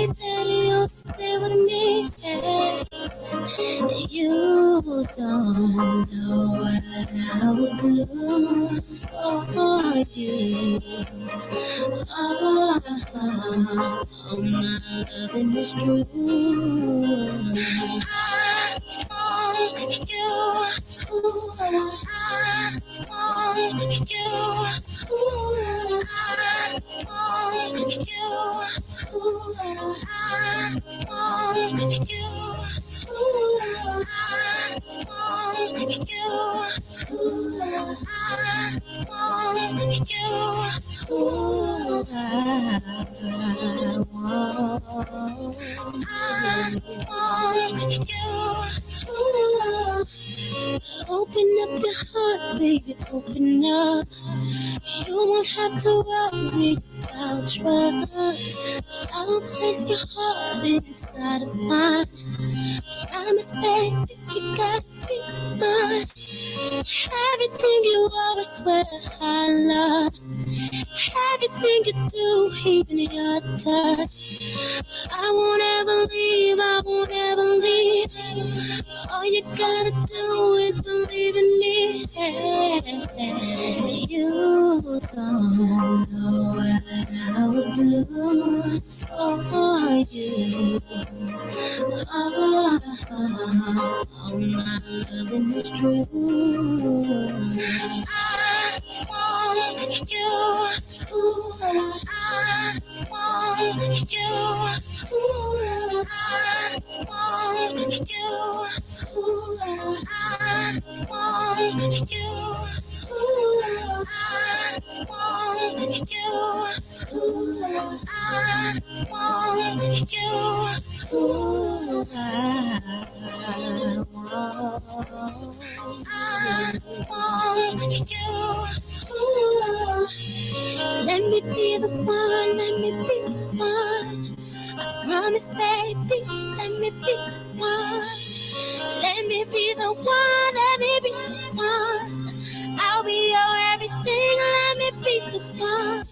that you'll stay with me. You don't know what I would do for you. Oh, my loving is true. I want you. Ooh, I want you. Ooh, I want you. Ooh, I want you. Ooh, I want you. Ooh, I want you. Ooh, I want you. Open up your heart, baby, open up. You won't have to worry about trust. I'll place your heart inside of mine. Promise, baby, you gotta be mine. Everything you always swear I love. Everything you do, even your touch. I won't ever leave, I won't ever leave. All you gotta do is believe in me. You don't know what I would do for you. Oh, my loving is true. I want you. Ooh, I want you. Ooh, I want you. Ooh, I want you. Ooh, I want you. Ooh, I want you. Ooh, I want you. Let me be the one, let me be the one. I promise, baby, let me be the one. Let me be the one, let me be the one. I'll be your everything, let me be the one.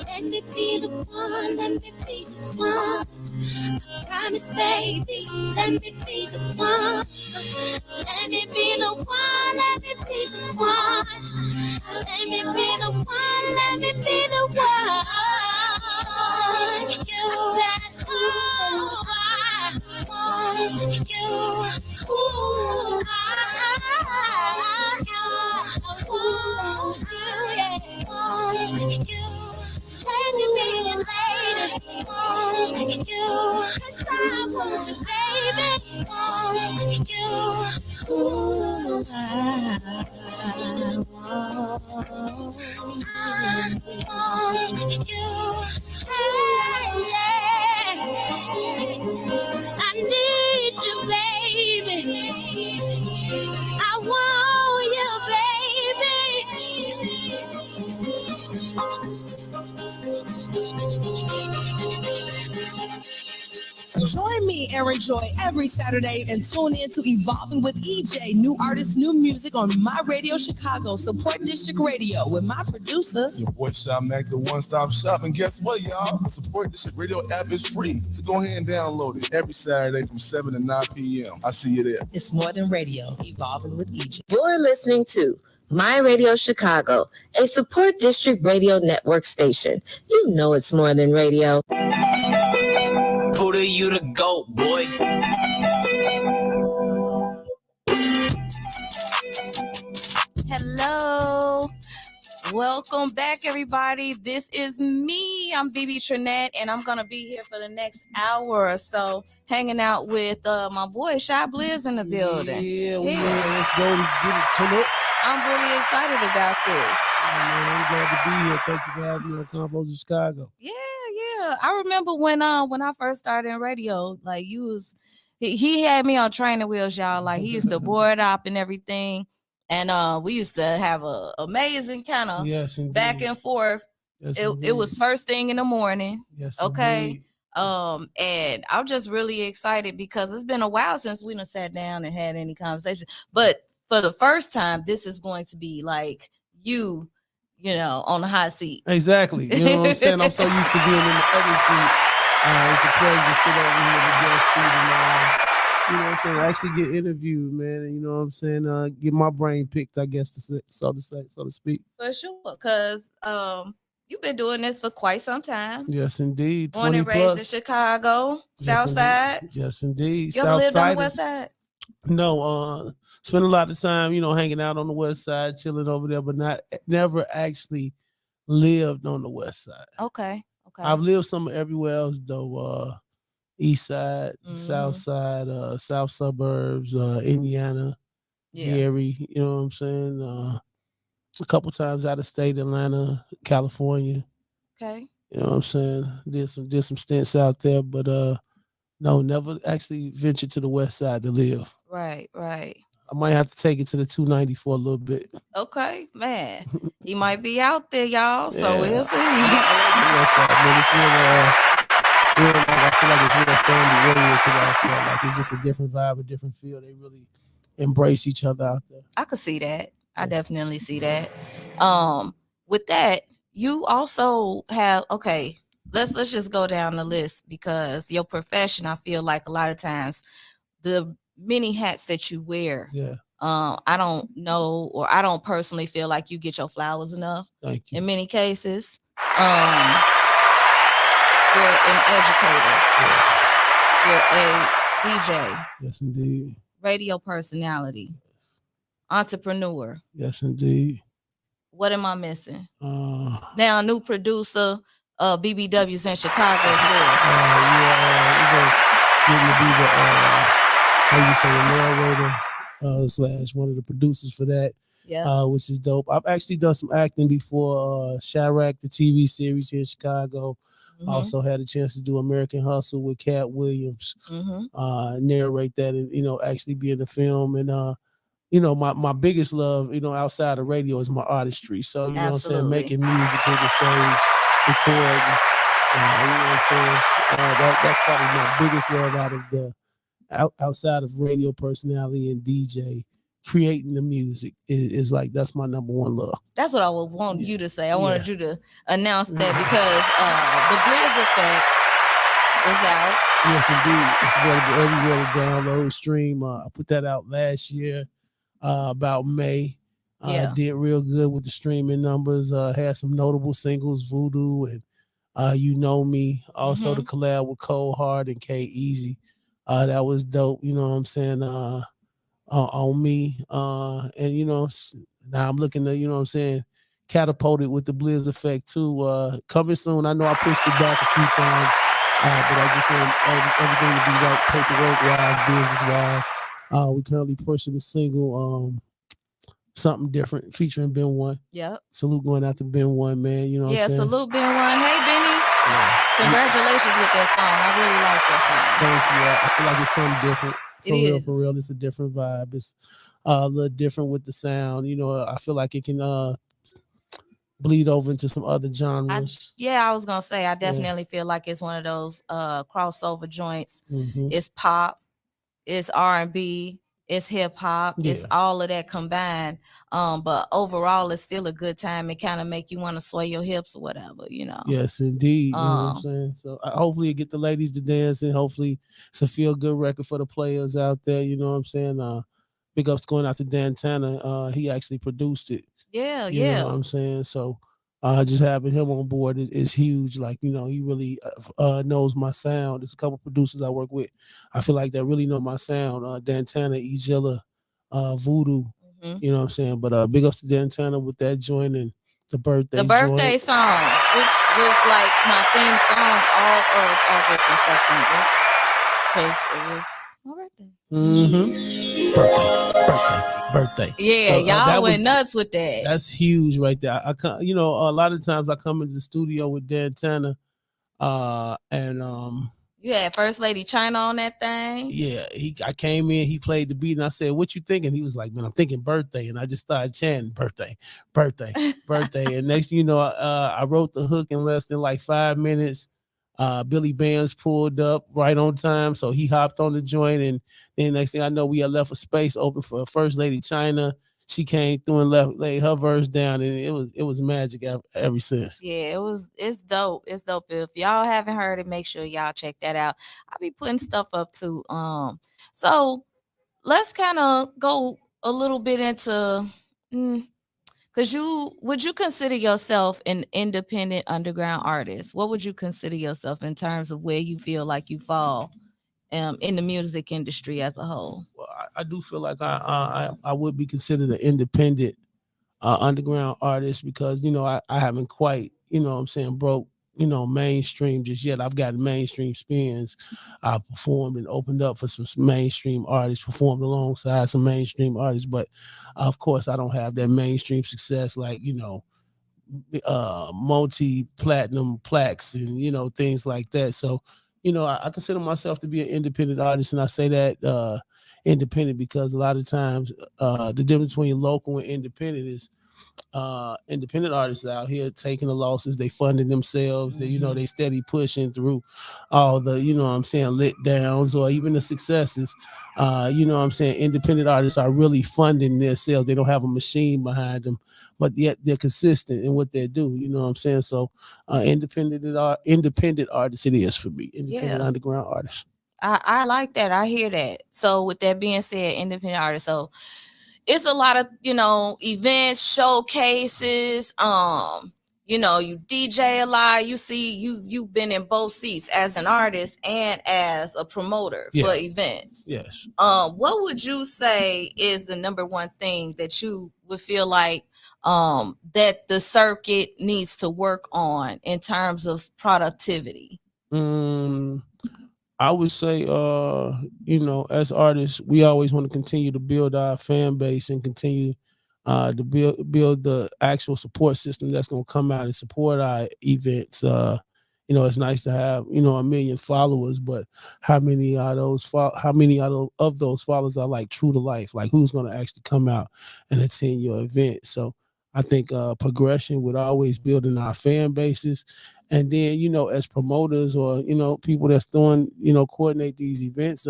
Let me be the one, let me be the one. I promise, baby, let me be the one. Let me be the one, let me be the one. Let me be the one, let me be the one. You said, oh, I want you. Ooh, I want you. Let me be your lady. Want you. 'Cause I want you, baby. Want you. Ooh, I want you. Hey, yeah. I need you, baby. I want you, Join me, Aaron Joy, every Saturday and tune in to Evolving with EJ, new artists, new music on My Radio Chicago, Support District Radio with my producer. Your boy Shy Mac, the one-stop shop. And guess what, y'all? The Support District Radio app is free. So go ahead and download it every Saturday from 7 to 9 p.m. I see you there. It's more than radio, Evolving with EJ. You're listening to My Radio Chicago, a Support District Radio Network station. You know it's more than radio. Buddha, you the GOAT, boy. Hello. Welcome back, everybody. This is me. I'm BebeTranette, and I'm going to be here for the next hour or so, hanging out with my boy, ChiBlizz, in the building. Yeah, let's go. Let's get it. Turn up. I'm really excited about this. I'm glad to be here. Thank you for having me on Convos in Chicago. Yeah. I remember when I first started in radio, like he had me on training wheels, y'all. Like he used to board up and everything. And we used to have a amazing kind of back and forth. Yes, it was first thing in the morning. Yes. Okay. Indeed. And I'm just really excited because it's been a while since we done sat down and had any conversation. But for the first time, this is going to be like you know, on the hot seat. Exactly. You know what I'm saying? I'm so used to being in the other seat. It's a pleasure to sit over here in the guest seat and you know what I'm saying, actually get interviewed, man. And, you know what I'm saying, get my brain picked, I guess, so to speak. For sure, because you've been doing this for quite some time. Yes, indeed. Born and raised in Chicago, South Side. Yes, indeed. You ever lived on the West Side? No, spent a lot of time, hanging out on the West Side, chilling over there, but never actually lived on the West Side. Okay. I've lived somewhere everywhere else though. East Side, South Side, South Suburbs, Indiana, Gary, you know what I'm saying? A couple times out of state, Atlanta, California. Okay. You know what I'm saying? Did some stints out there, but no, never actually ventured to the West Side to live. Right. I might have to take it to the 290 for a little bit. Okay, man. He might be out there, y'all. So we'll see. West Side, man. It's real, I feel like it's real family oriented out there. Like it's just a different vibe, a different feel. They really embrace each other out there. I could see that. I definitely see that. With that, you also have let's just go down the list, because your profession, I feel like a lot of times the many hats that you wear. Yeah. I don't know, or I don't personally feel like you get your flowers enough. Thank you. In many cases. You're an educator. Yes. You're a DJ. Yes, indeed. Radio personality. Entrepreneur. Yes, indeed. What am I missing? Now a new producer, BBW's in Chicago as well. Getting to be the narrator / one of the producers for that. Yeah. Which is dope. I've actually done some acting before. Chirac, the TV series here in Chicago. Also had a chance to do American Hustle with Cat Williams. Narrate that and actually be in the film. And my biggest love, outside of radio is my artistry. So you know what I'm saying, making music, hit the stage, recording. You know what I'm saying? That's probably my biggest love out of the outside of radio personality and DJ. Creating the music is like, that's my number one love. That's what I would want you to say. I wanted you to announce that, because the BebeTranette is out. Yes, indeed. It's available everywhere to download, stream. I put that out last year, about May. Did real good with the streaming numbers. Had some notable singles, Voodoo and You Know Me. Also the collab with Cole Hard and K Easy. That was dope. You know what I'm saying? On me. And now I'm looking to, catapulted with the Blizz effect too. Coming soon. I know I pushed it back a few times, but I just want everything to be right, paperwork wise, business wise. We currently pushing a single, Something Different, featuring Ben One. Yep. Salute going out to Ben One, man. You know what I'm saying? Salute Ben One. Hey Benny. Yeah. Congratulations with that song. I really like that song. Thank you. I feel like it's something different. For real, it's a different vibe. It's a little different with the sound. I feel like it can bleed over into some other genres. I was gonna say, I definitely feel like it's one of those crossover joints. It's pop, it's R&B, it's hip hop, it's all of that combined. But overall, it's still a good time. It kind of make you want to sway your hips or whatever, Yes, indeed. You know what I'm saying? So hopefully it get the ladies to dance, and hopefully it's a feel good record for the players out there. You know what I'm saying? Big ups going out to Dan Tanner. He actually produced it. Yeah. You know what I'm saying? So just having him on board is huge. Like, he really knows my sound. There's a couple producers I work with. I feel like they really know my sound. Dan Tanner, Ejilla, Voodoo. You know what I'm saying? But big ups to Dan Tanner with that joint and the birthday song, which was like my theme song all of August and September, because it was my birthday. Yeah, so, y'all went nuts with that. That's huge right there. I a lot of times I come into the studio with Dan Tanner, and you had First Lady China on that thing. Yeah, I came in, he played the beat, and I said, "What you thinking?" He was like, "Man, I'm thinking birthday," and I just started chanting birthday. And next thing you know, I wrote the hook in less than like 5 minutes. Billy Bands pulled up right on time, so he hopped on the joint, and then next thing I know, we had left a space open for First Lady China. she came through and laid her verse down, and it was magic ever since. Yeah, it's dope. It's dope. If y'all haven't heard it, make sure y'all check that out. I'll be putting stuff up too. So let's kind of go a little bit into because would you consider yourself an independent underground artist? What would you consider yourself in terms of where you feel like you fall in the music industry as a whole? Well, I do feel like I would be considered an independent underground artist because I haven't quite broke mainstream just yet. I've got mainstream spins. I performed and opened up for some mainstream artists, performed alongside some mainstream artists, but of course I don't have that mainstream success like multi-platinum plaques and things like that. So I consider myself to be an independent artist, and I say that independent because a lot of times the difference between local and independent is independent artists out here taking the losses, they funding themselves, they steady pushing through all the lit downs or even the successes. Independent artists are really funding themselves. They don't have a machine behind them, but yet they're consistent in what they do. So independent artists it is for me. Independent underground artists. I like that. I hear that. So with that being said, independent artist. So it's a lot of events, showcases. You DJ a lot. You see, you've been in both seats as an artist and as a promoter for events. Yes. What would you say is the number one thing that you would feel like that the circuit needs to work on in terms of productivity? I would say, as artists, we always want to continue to build our fan base and continue to build the actual support system that's going to come out and support our events. It's nice to have, 1 million followers, but how many of those followers are like true to life? Like who's going to actually come out and attend your event? So I think progression would always building our fan bases. And then, as promoters or, people that's doing, coordinate these events,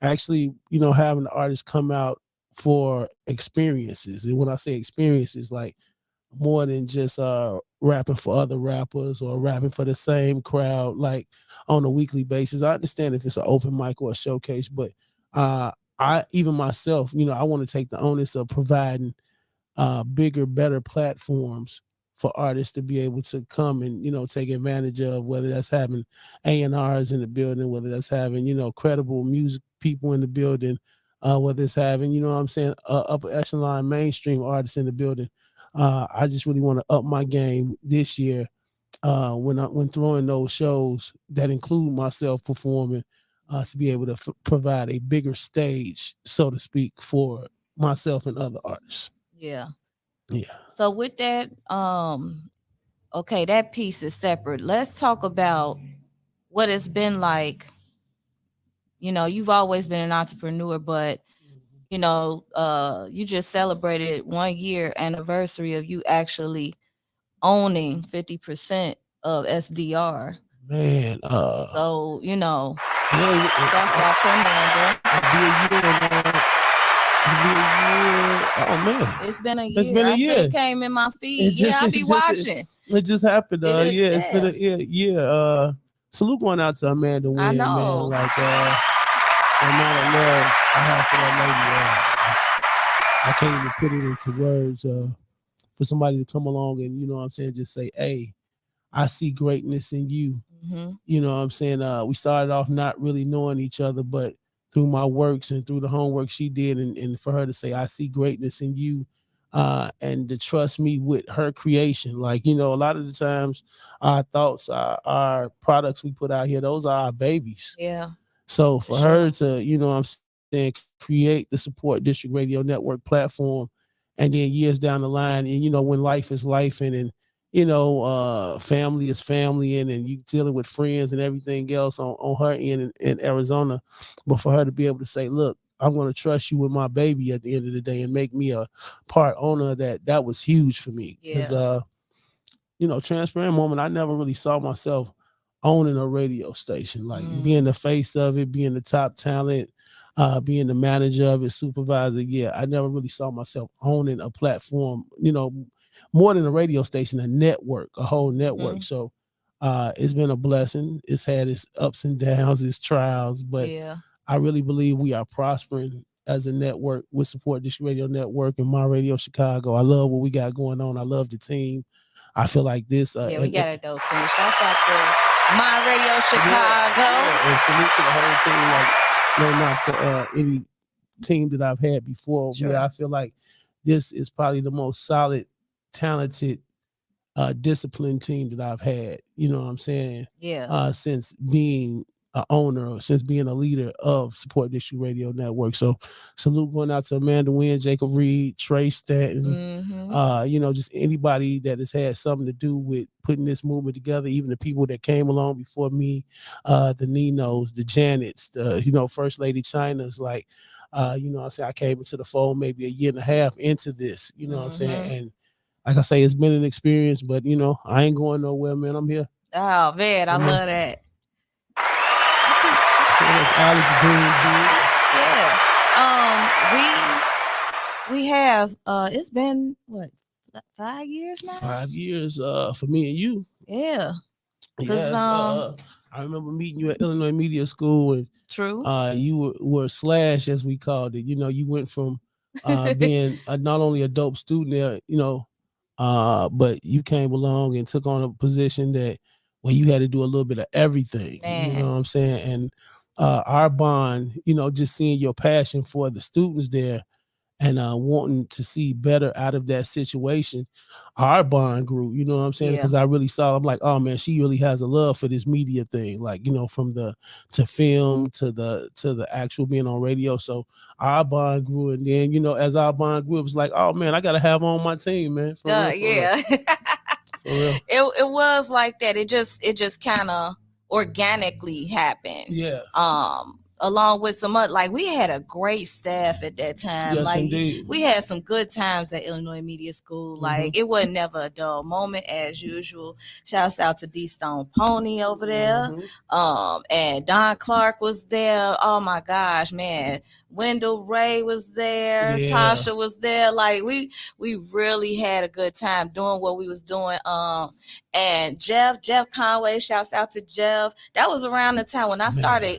actually, having the artists come out for experiences. And when I say experiences, like more than just rapping for other rappers or rapping for the same crowd, like on a weekly basis. I understand if it's an open mic or a showcase, but I even myself, I want to take the onus of providing bigger, better platforms for artists to be able to come and take advantage of, whether that's having A&Rs in the building, whether that's having credible music people in the building, whether it's having upper echelon mainstream artists in the building. I just really want to up my game this year when throwing those shows that include myself performing, to be able to provide a bigger stage, so to speak, for myself and other artists. Yeah. Yeah. So with that, okay, that piece is separate. Let's talk about what it's been like. You've always been an entrepreneur, but you just celebrated 1 year anniversary of you actually owning 50% of SDR. Man, so shouts out to Amanda. Oh man, it's been a year. It's been a year. It came in my feed. I be watching. It just happened. It's been a year. Salute going out to Amanda Wynn, I know. Man. Like the amount of love I have for that lady. I can't even put it into words. For somebody to come along and just say, "Hey, I see greatness in you." Mm-hmm. We started off not really knowing each other, but through my works and through the homework she did, and for her to say, "I see greatness in you," and to trust me with her creation. Like, a lot of the times our thoughts, our products we put out here, those are our babies. Yeah. So for her to, create the Support District Radio Network platform, and then years down the line, and when life is life and family is family, and you dealing with friends and everything else on her end in Arizona, but for her to be able to say, "Look, I'm going to trust you with my baby at the end of the day," and make me a part owner of that was huge for me. Because transparent moment, I never really saw myself owning a radio station, like being the face of it, being the top talent, being the manager of it, supervisor. Yeah, I never really saw myself owning a platform, more than a radio station, a network, a whole network. So it's been a blessing. It's had its ups and downs, its trials, but I really believe we are prospering as a network with Support District Radio Network and My Radio Chicago. I love what we got going on. I love the team. I feel like this. We got a dope team. Shouts out to My Radio Chicago. And salute to the whole team. Like, no knock to any team that I've had before. Sure. Yeah, I feel like this is probably the most solid, talented, disciplined team that I've had. You know what I'm saying? Yeah. Since being an owner, since being a leader of Support District Radio Network. So salute going out to Amanda Wynn, Jacob Reed, Trey Stanton, just anybody that has had something to do with putting this movement together, even the people that came along before me, the Ninos, the Janets, the, First Lady China's, like, I say I came into the fold maybe a year and a half into this, you know what I'm saying? And like I say, it's been an experience, but I ain't going nowhere, man. I'm here. Oh man, I love that. Alex Dream, we have it's been what, 5 years now? 5 years for me and you. Yeah. Yes, I remember meeting you at Illinois Media School, and true. You were Slash, as we called it. You went from being not only a dope student there, but you came along and took on a position that where you had to do a little bit of everything. Man. You know what I'm saying? And our bond, just seeing your passion for the students there and wanting to see better out of that situation, our bond grew, you know what I'm saying? Because I really saw, I'm like, oh man, she really has a love for this media thing, like, from to film to the actual being on radio. So our bond grew, and then, as our bond grew, it was like, oh man, I gotta have on my team, man. For real. It was like that. It just kind of organically happened. Yeah. Along with some other, like, we had a great staff at that time. Yes, like indeed. We had some good times at Illinois Media School. Like it wasn't never a dull moment as usual. Shouts out to D Stone Pony over there. And Don Clark was there. Oh my gosh, man. Wendell Ray was there. Yeah. Tasha was there. Like we really had a good time doing what we was doing. And Jeff Conway, shouts out to Jeff. That was around the time when I started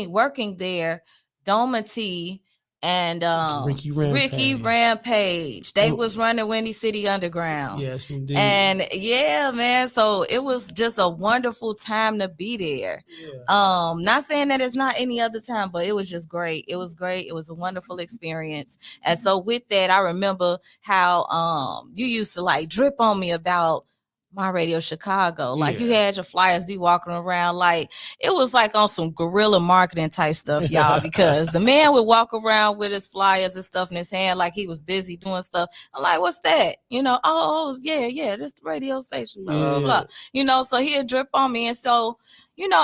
working there. Doma T and Ricky Rampage. They was running Windy City Underground. Yes, indeed. And yeah, man. So it was just a wonderful time to be there. Yeah. Not saying that it's not any other time, but it was just great. It was great. It was a wonderful experience. And so with that, I remember how you used to like drip on me about My Radio Chicago. Like you had your flyers be walking around, like it was like on some guerrilla marketing type stuff, y'all, because the man would walk around with his flyers and stuff in his hand like he was busy doing stuff. I'm like, what's that? Oh yeah, this the radio station, blah, blah, blah. So he'd drip on me. And so,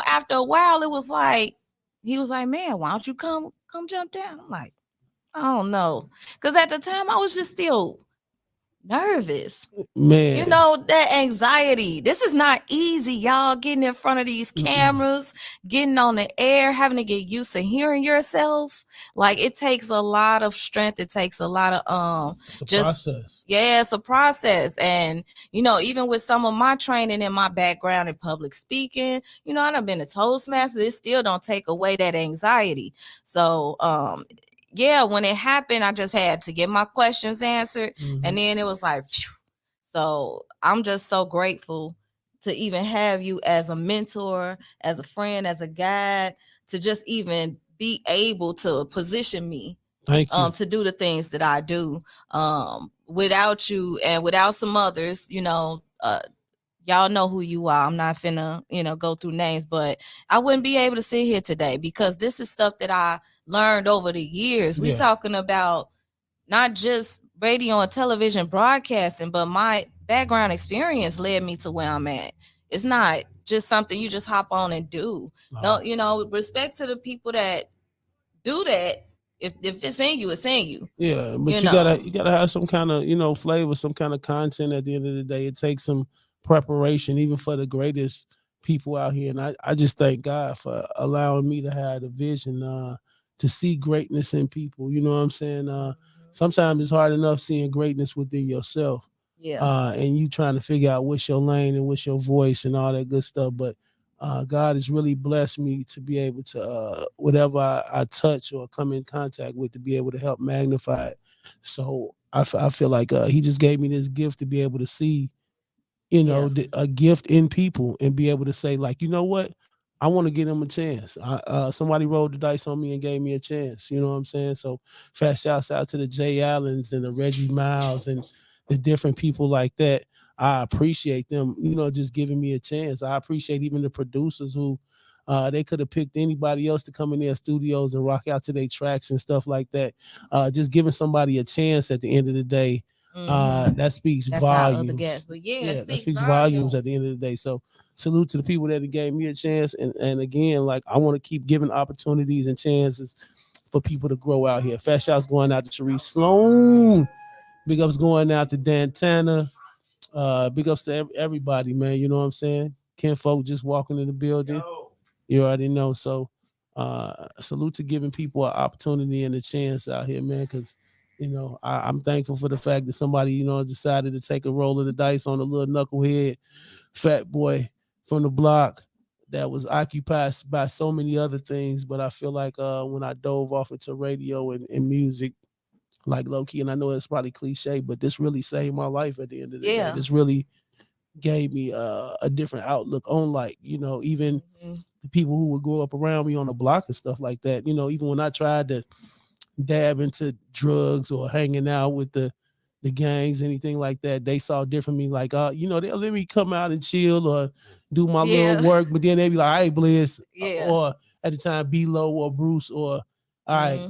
after a while it was like, he was like, man, why don't you come jump down? I'm like, I don't know. Because at the time I was just still nervous, man. That anxiety. This is not easy, y'all. Getting in front of these cameras, getting on the air, having to get used to hearing yourself. Like it takes a lot of strength. It takes a lot of process. Yeah, it's a process. And even with some of my training and my background in public speaking, I done been a Toastmaster. It still don't take away that anxiety. So yeah, when it happened, I just had to get my questions answered. And then it was like, phew. So I'm just so grateful to even have you as a mentor, as a friend, as a guide, to just even be able to position me to do the things that I do. Without you and without some others, y'all know who you are. I'm not finna, go through names, but I wouldn't be able to sit here today because this is stuff that I learned over the years. We talking about not just radio and television broadcasting, but my background experience led me to where I'm at. It's not just something you just hop on and do. No, respect to the people that do that. If it's in you, it's in you. Yeah, but you gotta have some kind of flavor, some kind of content. At the end of the day, it takes some preparation, even for the greatest people out here. And I just thank God for allowing me to have the vision to see greatness in people. You know what I'm saying? Sometimes it's hard enough seeing greatness within yourself. Yeah. And you trying to figure out what's your lane and what's your voice and all that good stuff. But God has really blessed me to be able to, whatever I touch or come in contact with, to be able to help magnify it. So I feel like he just gave me this gift to be able to see, a gift in people and be able to say, like, you know what? I want to give them a chance. Somebody rolled the dice on me and gave me a chance. You know what I'm saying? So fast shouts out to the Jay Allens and the Reggie Miles and the different people like that. I appreciate them, just giving me a chance. I appreciate even the producers who they could have picked anybody else to come in their studios and rock out to their tracks and stuff like that. Just giving somebody a chance at the end of the day. That speaks That's volumes. how other guests, but That speaks volumes at the end of the day. So salute to the people that gave me a chance. And again, like, I want to keep giving opportunities and chances for people to grow out here. Fast shouts going out to Sharice Sloan. Big ups going out to Dan Tanner. Big ups to everybody, man. You know what I'm saying? Kinfolk just walking in the building. You already know. So salute to giving people an opportunity and a chance out here, man, because I'm thankful for the fact that somebody, decided to take a roll of the dice on a little knucklehead fat boy from the block that was occupied by so many other things. But I feel like when I dove off into radio and music, like low key, and I know it's probably cliche, but this really saved my life at the end of the day. This really gave me a different outlook on life, even the people who would grow up around me on the block and stuff like that. Even when I tried to dab into drugs or hanging out with the gangs, anything like that, they saw differently. Like, they'll let me come out and chill or do my little work, but then they be like, "Hey, Blizz," or at the time, B-Lo or Bruce, or all right,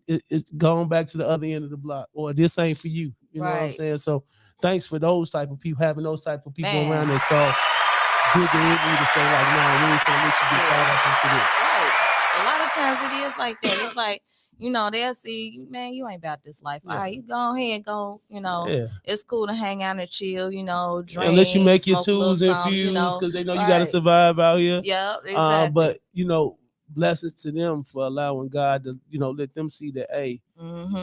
it's going back to the other end of the block, or this ain't for you. You know what I'm saying? So thanks for those type of people, having those type of people around that saw bigger in me to say, like, "No, we ain't gonna let you get caught up into this." Right. A lot of times it is like that. It's like, they'll see, man, you ain't about this life. All right, you go ahead and go, it's cool to hang out and chill, drink. And let you make your twos and fews because they know you got to survive out here. Yeah, exactly. But, blessings to them for allowing God to, let them see that, hey,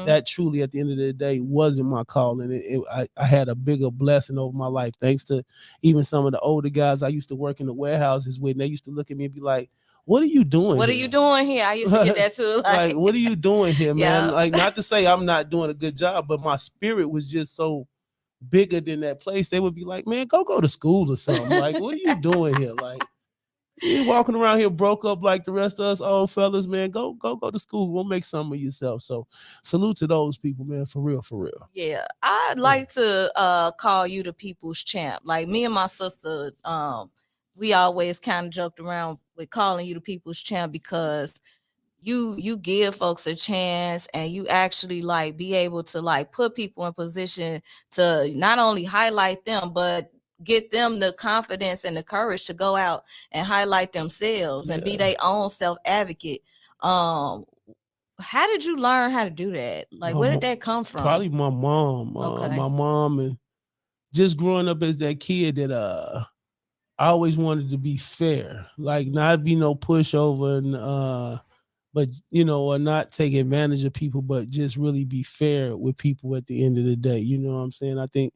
that truly at the end of the day wasn't my calling. I had a bigger blessing over my life, thanks to even some of the older guys I used to work in the warehouses with. And they used to look at me and be like, "What are you doing? What are you doing here?" I used to get that too. Like, what are you doing here, man? Like, not to say I'm not doing a good job, but my spirit was just so bigger than that place. They would be like, "Man, go to school or something." Like, what are you doing here? Like, you walking around here broke up like the rest of us old fellas, man. Go to school. We'll make some of yourself. So salute to those people, man, for real. Yeah. I'd like to call you the people's champ. Like, me and my sister, we always kind of joked around with calling you the people's champ because you give folks a chance and you actually like be able to like put people in position to not only highlight them, but get them the confidence and the courage to go out and highlight themselves and be their own self-advocate. How did you learn how to do that? Like, where did that come from? Probably my mom. My mom, and just growing up as that kid that I always wanted to be fair, like not be no pushover and but or not take advantage of people, but just really be fair with people at the end of the day. You know what I'm saying? I think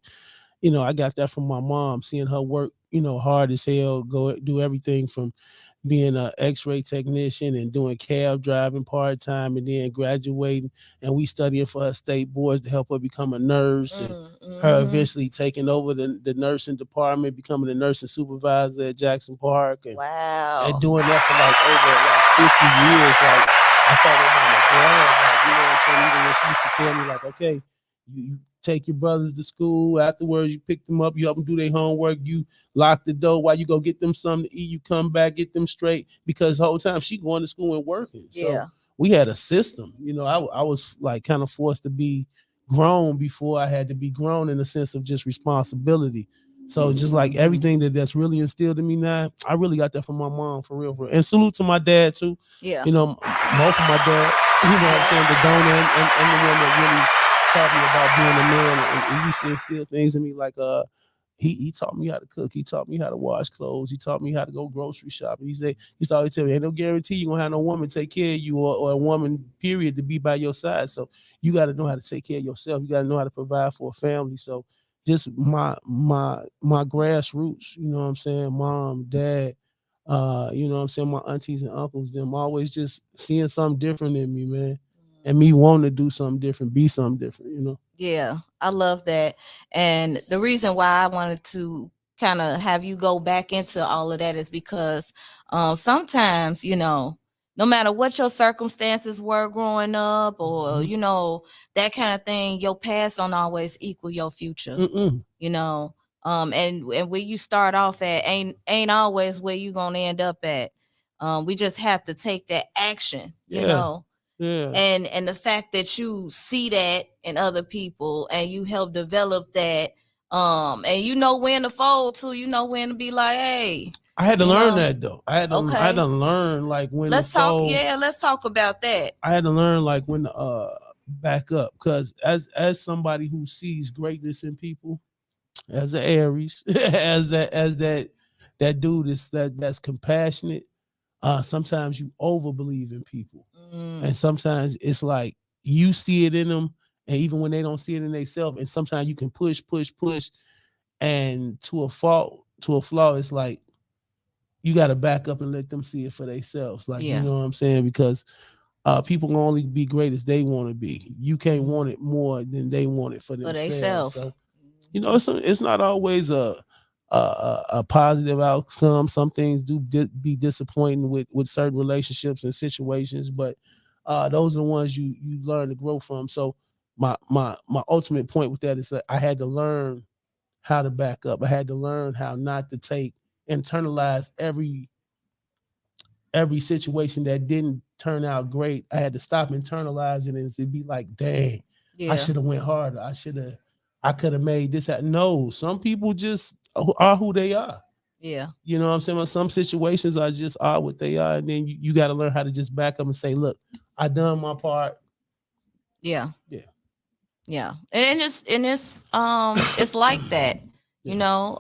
I got that from my mom, seeing her work, hard as hell, go do everything from being an x-ray technician and doing cab driving part-time and then graduating, and we studying for her state boards to help her become a nurse, and her eventually taking over the nursing department, becoming a nursing supervisor at Jackson Park, and, and doing that for like over like 50 years. Like, I saw her on the ground, like, you know what I'm saying? Even when she used to tell me, like, okay, you take your brothers to school. Afterwards, you pick them up. You help them do their homework. You lock the door while you go get them something to eat. You come back, get them straight, because the whole time she going to school and working. So we had a system. I was like kind of forced to be grown before I had to be grown in a sense of just responsibility. So just like everything that's really instilled in me now, I really got that from my mom, for real. And salute to my dad too. Yeah. Both of my dads, what I'm saying, the donor and the one that really taught me about being a man, and he used to instill things in me like he taught me how to cook. He taught me how to wash clothes. He taught me how to go grocery shopping. He used to always tell me, ain't no guarantee you're gonna have no woman take care of you or a woman, period, to be by your side. So you got to know how to take care of yourself. You got to know how to provide for a family. So just my grassroots, you know what I'm saying? Mom, dad, you know what I'm saying? My aunties and uncles, them always just seeing something different in me, man. And me wanting to do something different, be something different, you know? Yeah, I love that. And the reason why I wanted to kind of have you go back into all of that is because sometimes, you know, no matter what your circumstances were growing up or, you know, that kind of thing, your past don't always equal your future, you know. And where you start off at ain't always where you gonna end up at. We just have to take that action, you know. Yeah. And the fact that you see that in other people and you help develop that, and you know when to fold to, you know when to be like, hey. I had to learn that though. I had to learn like when let's to fold. let's talk about that. I had to learn like when to back up, because as somebody who sees greatness in people, as an Aries, as that dude that's compassionate. Sometimes you over believe in people, and sometimes it's like you see it in them, and even when they don't see it in themselves, and sometimes you can push, and to a flaw, it's like you got to back up and let them see it for themselves. Like, you know what I'm saying? Because people can only be great as they want to be. You can't want it more than they want it for themselves. So, you know, it's not always a positive outcome. Some things do be disappointing with certain relationships and situations, but those are the ones you learn to grow from. So my ultimate point with that is that I had to learn how to back up. I had to learn how not to internalize every situation that didn't turn out great. I had to stop internalizing it and be like, dang, I should have went harder. I could have made this happen. No, some people just are who they are. Yeah. You know what I'm saying? Well, some situations are what they are. And then you got to learn how to just back up and say, look, I done my part. Yeah. Yeah. Yeah. And it's like that. You know,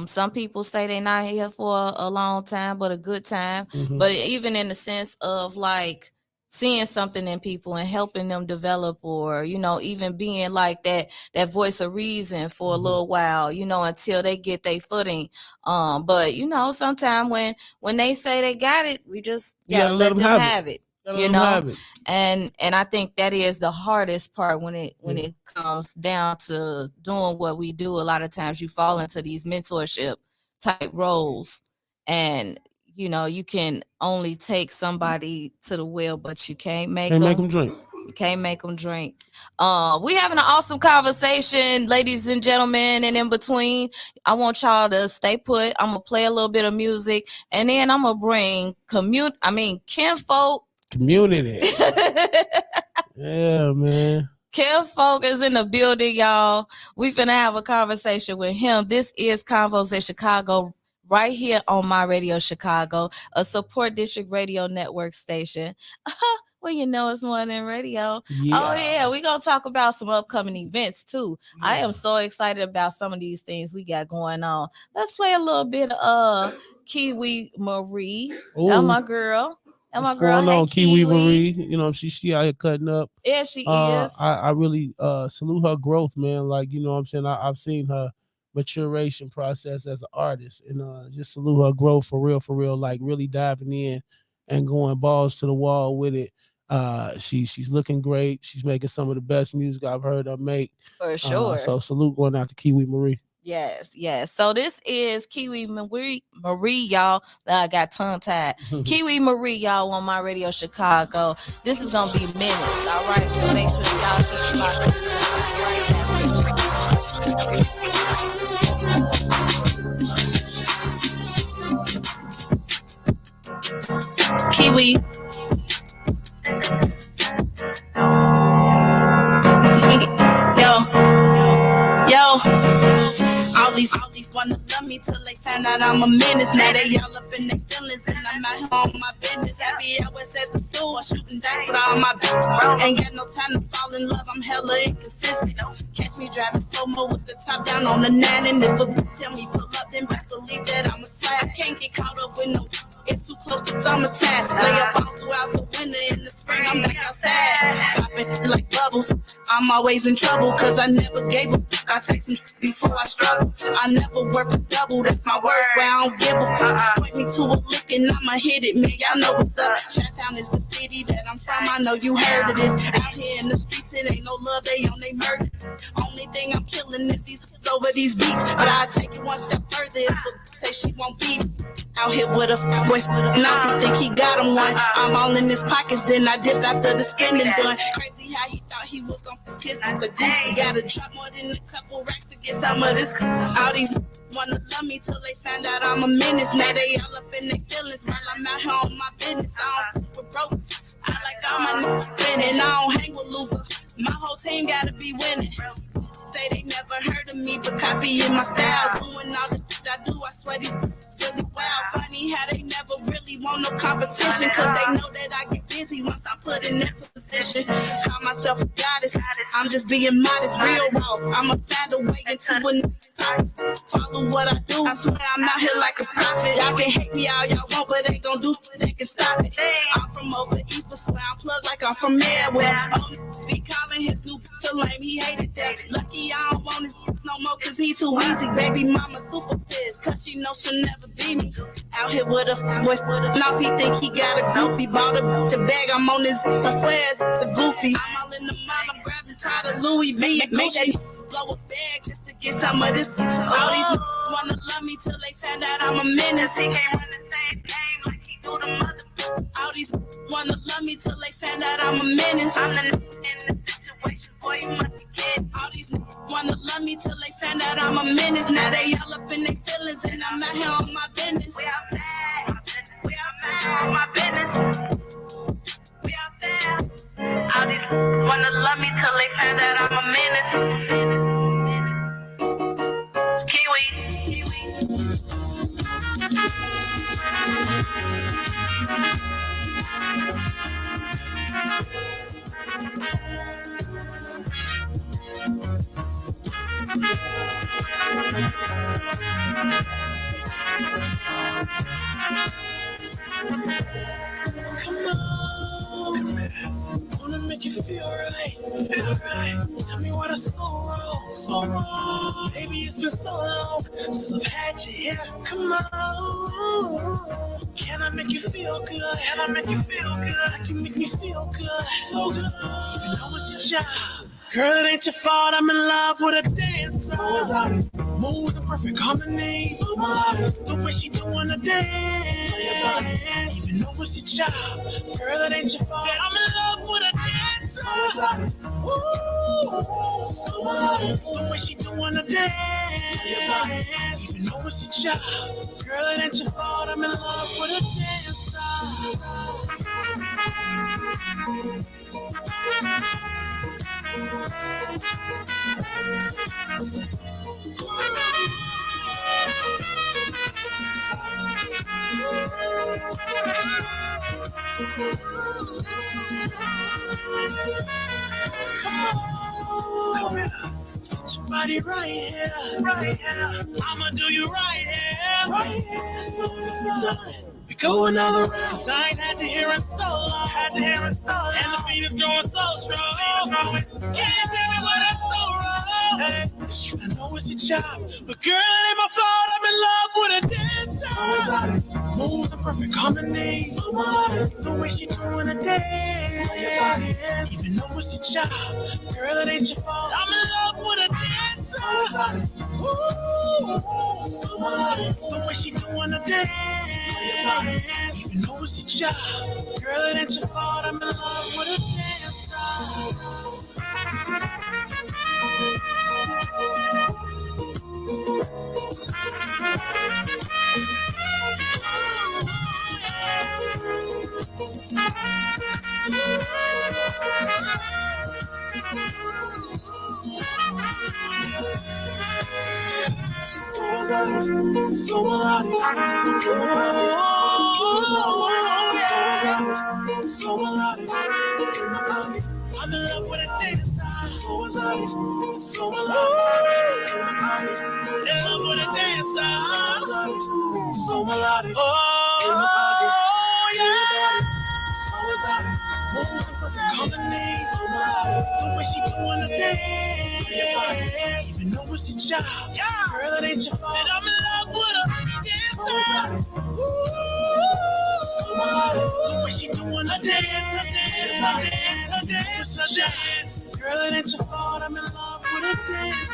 some people say they're not here for a long time, but a good time. But even in the sense of like seeing something in people and helping them develop, or, you know, even being like that voice of reason for a little while, you know, until they get their footing. But, you know, sometimes when they say they got it, we just gotta let them have it. You know, and I think that is the hardest part when it comes down to doing what we do. A lot of times you fall into these mentorship type roles, and you know you can only take somebody to the well, but you can't make them drink. You can't make them drink. We having an awesome conversation, ladies and gentlemen, and in between, I want y'all to stay put. I'm gonna play a little bit of music, and then I'm gonna bring Kinfolk. Community. Yeah, man. Kinfolk is in the building, y'all. We finna have a conversation with him. This is Convos in Chicago, right here on My Radio Chicago, a support district radio network station. Well, you know it's more than radio. Yeah. Oh, yeah. We're going to talk about some upcoming events, too. Yeah. I am so excited about some of these things we got going on. Let's play a little bit of Kiwi Marie. That's my girl. And my girl, going on, Kiwi Marie. You know, she out here cutting up. Yeah, she is. I really salute her growth, man. Like, you know what I'm saying? I've seen her maturation process as an artist, and just salute her growth for real, like really diving in and going balls to the wall with it. She's looking great. She's making some of the best music I've heard her make. For sure. So salute going out to Kiwi Marie. Yes. So this is Kiwi Marie, y'all. I got tongue tied. Kiwi Marie, y'all, on My Radio Chicago. This is gonna be minutes, all right? So make sure y'all keep watching. Kiwi. Yo. All these wanna love me till they find found out I'm a menace. Now they all up in their feelings, and I'm out here on my business. Happy hours at the store, shooting dice with all my bitches. Ain't got no time to fall in love, I'm hella inconsistent. Catch me driving slow-mo with the top down on the 9, and if a bitch tell me pull up, then best believe that I'ma slide. Can't get caught up with no, it's too close to summertime. Play up all throughout the winter, in the spring I'm back outside. Popping like bubbles, I'm always in trouble, cause I never gave a fuck. I take some before I struggle. I never work a double, that's my worst way, I don't give a fuck. Point me to a lick and I'ma hit it, man, y'all know what's up. Chi-Town is the city that I'm from, I know you heard of this. Out here in the streets, it ain't no love, they on they murder. Only thing I'm killing is these over these beats, but I'll take it one step further if a say she won't be out here with a boy, now he think he got him one. I'm all in his pockets, then I dipped after the spending done. Crazy how he thought he was gonna kiss the goose. Gotta drop more than a couple racks to get some of this. All these wanna love me till they find out I'm a menace. Now they all up in their feelings while I'm out here on my business. I don't fuck with broke, I like all my niggas winning. I don't hang with losers, my whole team gotta be winning. Say they never heard of me, but copying my style. Doing all the shit I do, I swear these really wild. Funny how they never really want no competition, cause they know that I get busy once I'm put in that position. Call myself a goddess, I'm just being modest, real raw. I'ma find a way into a pocket. Follow what I do, I swear I'm out here like a prophet. Y'all can hate me all y'all want, but ain't gon' do shit that can stop it. I'm from over east, but swear I'm plugged like I'm from everywhere. Be calling his new to lame, he hated that. Lucky I don't want his no more, cause he too easy. Baby mama super pissed, cause she know she'll never be me. Out here with a now he think he got a goofy. Bought a bag, I'm on his, I swear it's a goofy. I'm all in the mall, I'm grabbing Prada, Louis V, make that blow a bag just to get some of this. All these wanna love me till they find out I'm a menace. He can't run the same game like he do the mother. All these wanna love me till they find out I'm a menace. I'm in the situation, boy, you must be kidding. All these wanna love me till they find out I'm a menace. Now they all up in their feelings, and I'm out here on my business. We out there on my business. We out there. All these wanna love me till they find out I'm a menace. Kiwi. Come on, wanna make you feel right. Tell me what I so wrong. Baby, it's been so long since I've had you here. Come on, can I make you feel good? Like you make me feel good, so good. Even though it's your job, girl, it ain't your fault. I'm in love with a dancer. Moves in perfect harmony. The way she doing the dance. Even though it's your job, girl, it ain't your fault. That I'm in love with a dancer. The way she doing the dance. Even though it's your job, girl, it ain't your fault. I'm in love with a dancer. Come on, set your body right here. I'ma do you right here. So let's be done. We go another round. Cause I ain't had you here in so long. And the beat is going so strong. Can't tell me what that's so wrong. I know it's your job, but girl, it ain't my fault. I'm in love with a dancer. Moves in perfect harmony. The way she doing a dance. Even though it's your job, girl, it ain't your fault. I'm in love with a dancer. The way she doing a dance. Even though it's your job, girl, it ain't your fault. I'm in love with a dancer. so melodic. So melodic. I'm in love with a dance side. So exotic. So melodic. In love with a dance side. So melodic. Oh, yeah. So exotic. Call the name. So melodic. The way she doing the dance. Even though it's a job. Girl, it ain't your fault. And I'm in love with a dance side. So melodic. The way she doing the dance. Girl, it ain't your fault. I'm in love with a dance.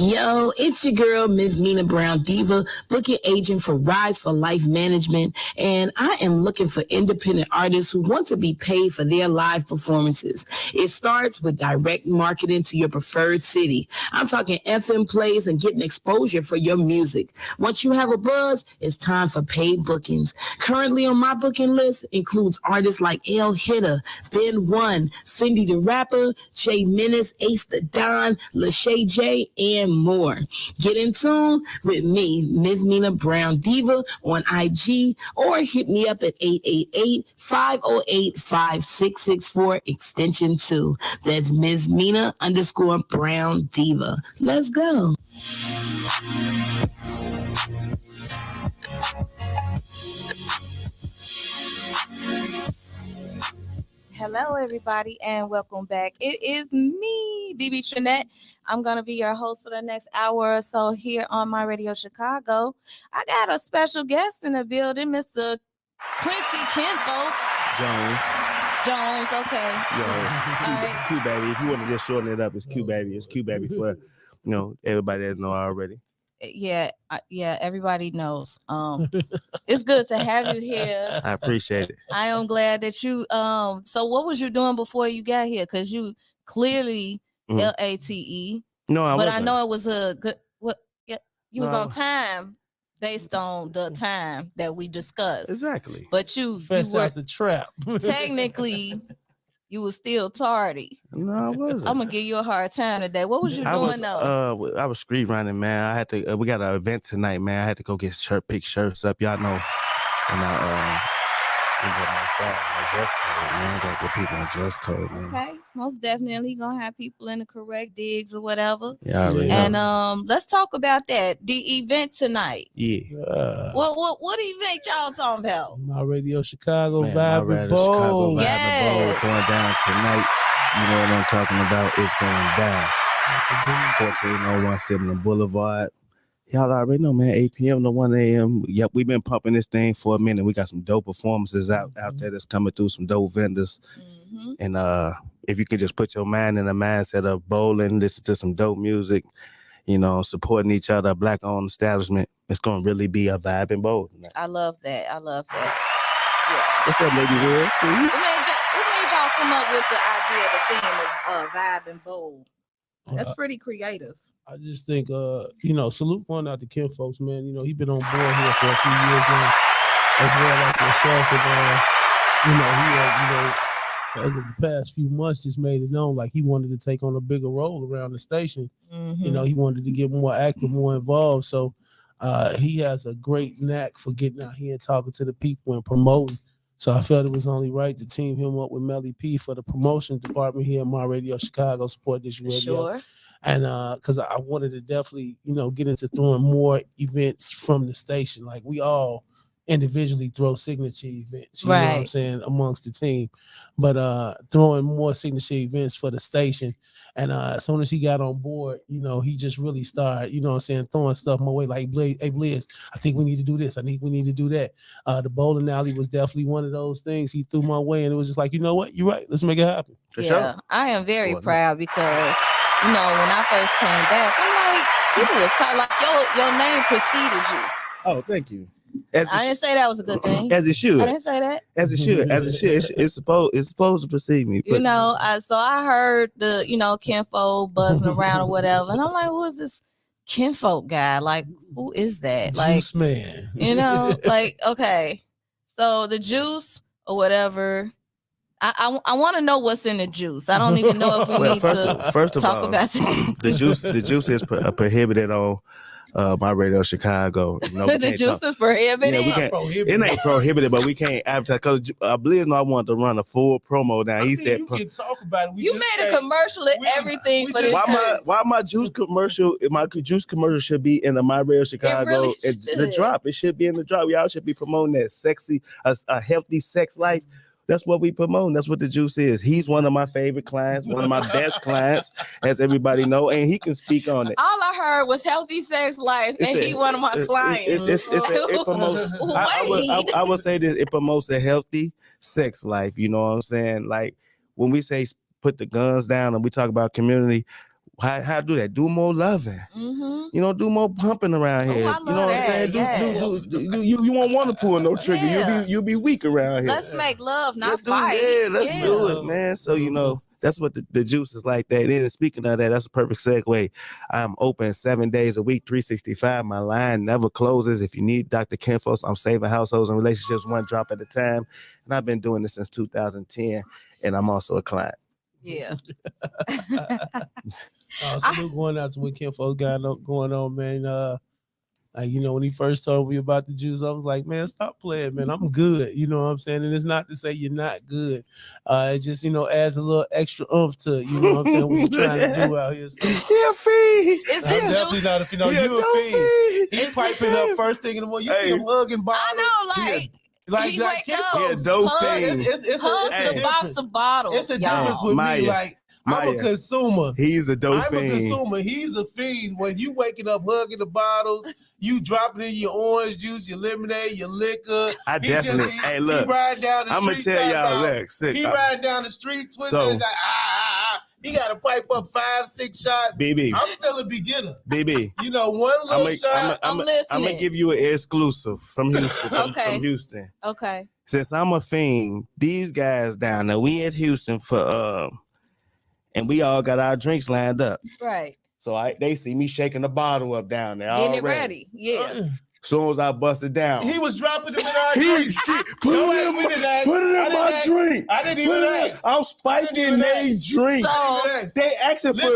Yo, it's your girl, Ms. Mina Brown Diva, booking agent for Rise for Life Management, and I am looking for independent artists who want to be paid for their live performances. It starts with direct marketing to your preferred city. I'm talking FM plays and getting exposure for your music. Once you have a buzz, it's time for paid bookings. Currently on my booking list includes artists like El Hitter, Ben One, Cindy the Rapper, Jay Menace, Ace the Don, Lachey J, and more. Get in tune with me, Ms. Mina Brown Diva, on IG, or hit me up at 888-508-5664 extension 2. That's Ms. Mina _Brown Diva. Let's go. Hello, everybody, and welcome back. It is me, BebeTranette. I'm going to be your host for the next hour or so here on My Radio Chicago. I got a special guest in the building, Mr. Quincy Kinfolks. Jones, okay. Yo, All right. Q baby. If you want to just shorten it up, it's Q baby. It's Q baby for everybody that know already. Yeah, everybody knows. It's good to have you here. I appreciate it. I am glad that you so what was you doing before you got here? Because you clearly LATE. No, I wasn't. I know it was a good you was on time based on the time that we discussed. Exactly. But you were the trap. technically you were still tardy. No, I wasn't. I'm gonna give you a hard time today. What was you doing though? I was street running, man. I had to we got an event tonight, man. I had to go get pick shirts up. Y'all know. And dress code, man. Gotta get people in dress code, man. Okay, most definitely gonna have people in the correct digs or whatever. Yeah, and let's talk about that. The event tonight. Yeah. What event y'all talking about? My Radio Chicago Man, Vibe and Bowl. Chicago Vibe Yes. and Bowl going down tonight. You know what I'm talking about? It's going down. 1401 Sydenham Boulevard. Y'all already know, man. 8 p.m. to 1 a.m. Yep, we've been pumping this thing for a minute. We got some dope performances out there that's coming through, some dope vendors. Mm-hmm. And if you can just put your mind in the mindset of bowling, listen to some dope music, supporting each other, black-owned establishment, it's going to really be a vibe and bowl. I love that. Yeah. What's up, Lady Will? What made y'all come up with the idea, the theme of vibe and bowl? That's pretty creative. I just think, salute one out to Kinfolks, man. He been on board here for a few years now, as well like yourself. And, he as of the past few months, just made it known like he wanted to take on a bigger role around the station. Mm-hmm. He wanted to get more active, more involved. So he has a great knack for getting out here and talking to the people and promoting. So I felt it was only right to team him up with Melly P for the promotion department here at My Radio Chicago, Support District Radio. Sure. And because I wanted to definitely, get into throwing more events from the station. Like we all individually throw signature events, you know what I'm saying, amongst the team. But throwing more signature events for the station. And as soon as he got on board, he just really started, throwing stuff my way. Like, hey, Blizz, I think we need to do this. I think we need to do that. The bowling alley was definitely one of those things he threw my way. And it was just like, you know what? You're right. Let's make it happen. For sure. I am very proud because, when I first came back, I'm like, people was talking like your name preceded you. Oh, thank you. I didn't say that was a good thing. As it should. I didn't say that. As it should. As it should. It's supposed to precede me. But, so I heard the, kinfolk buzzing around or whatever. And I'm like, who is this kinfolk guy? Like, who is that? Like, Juice man. Like, okay. So the juice or whatever. I want to know what's in the juice. I don't even know if we need to first of talk all, about that. The juice is prohibited on my radio Chicago. The juice is prohibited. Yeah, we can't. It ain't prohibited, but we can't advertise because Blizz I wanted to run a full promo now. He said you can talk about it. You made a commercial and everything for this. Why my juice commercial? My juice commercial should be in the My Radio Chicago. Really the drop. It should be in the drop. Y'all should be promoting that sexy, a healthy sex life. That's what we promote. That's what the juice is. He's one of my favorite clients, one of my best clients, as everybody know, and he can speak on it. All I heard was healthy sex life, and he one of my clients. It promotes. I would say this. It promotes a healthy sex life. You know what I'm saying? Like when we say put the guns down and we talk about community. How do that? Do more loving. Mm-hmm. Do more pumping around here. I you know what I'm saying? Yes. You won't want to pull no trigger. Yeah. You'll be weak around here. Let's make love, not fight. Let's do it, man. So that's what the juice is like that. And speaking of that, that's a perfect segue. I'm open 7 days a week, 365. My line never closes. If you need Dr. Kinfolks, I'm saving households and relationships one drop at a time. And I've been doing this since 2010. And I'm also a client. Yeah. Salute going out to what Kinfolk got going on, man. When he first told me about the juice, I was like, man, stop playing, man. I'm good. You know what I'm saying? And it's not to say you're not good. It just, adds a little extra oomph to, you know what I'm saying, what you're trying to do out here. So, yeah, fiend. Is I'm definitely not if you know you're a fiend. He's piping up first thing in the morning. You see him hugging bottles. I know, he wake up. It's the box of bottles. It's a difference with me, like, I'm a consumer. He's a dope fiend. I'm a consumer. He's a fiend. When you waking up hugging the bottles, you dropping in your orange juice, your lemonade, your liquor. I definitely. Hey, look. He riding down the street. I'm gonna tell y'all, look. He riding down the street, twisting like He got to pipe up 5-6 shots. BB. I'm still a beginner. BB. One little shot. I'm listening. I'm gonna give you an exclusive from Houston. From Houston. Okay. Since I'm a fiend, these guys down there, we at Houston for and we all got our drinks lined up. Right. So they see me shaking the bottle up down there. Getting it ready. Yeah. Soon as I busted down. He was dropping them in our drink. Put it in my drink. I didn't even ask. I'm spiking their drink. So, they asking for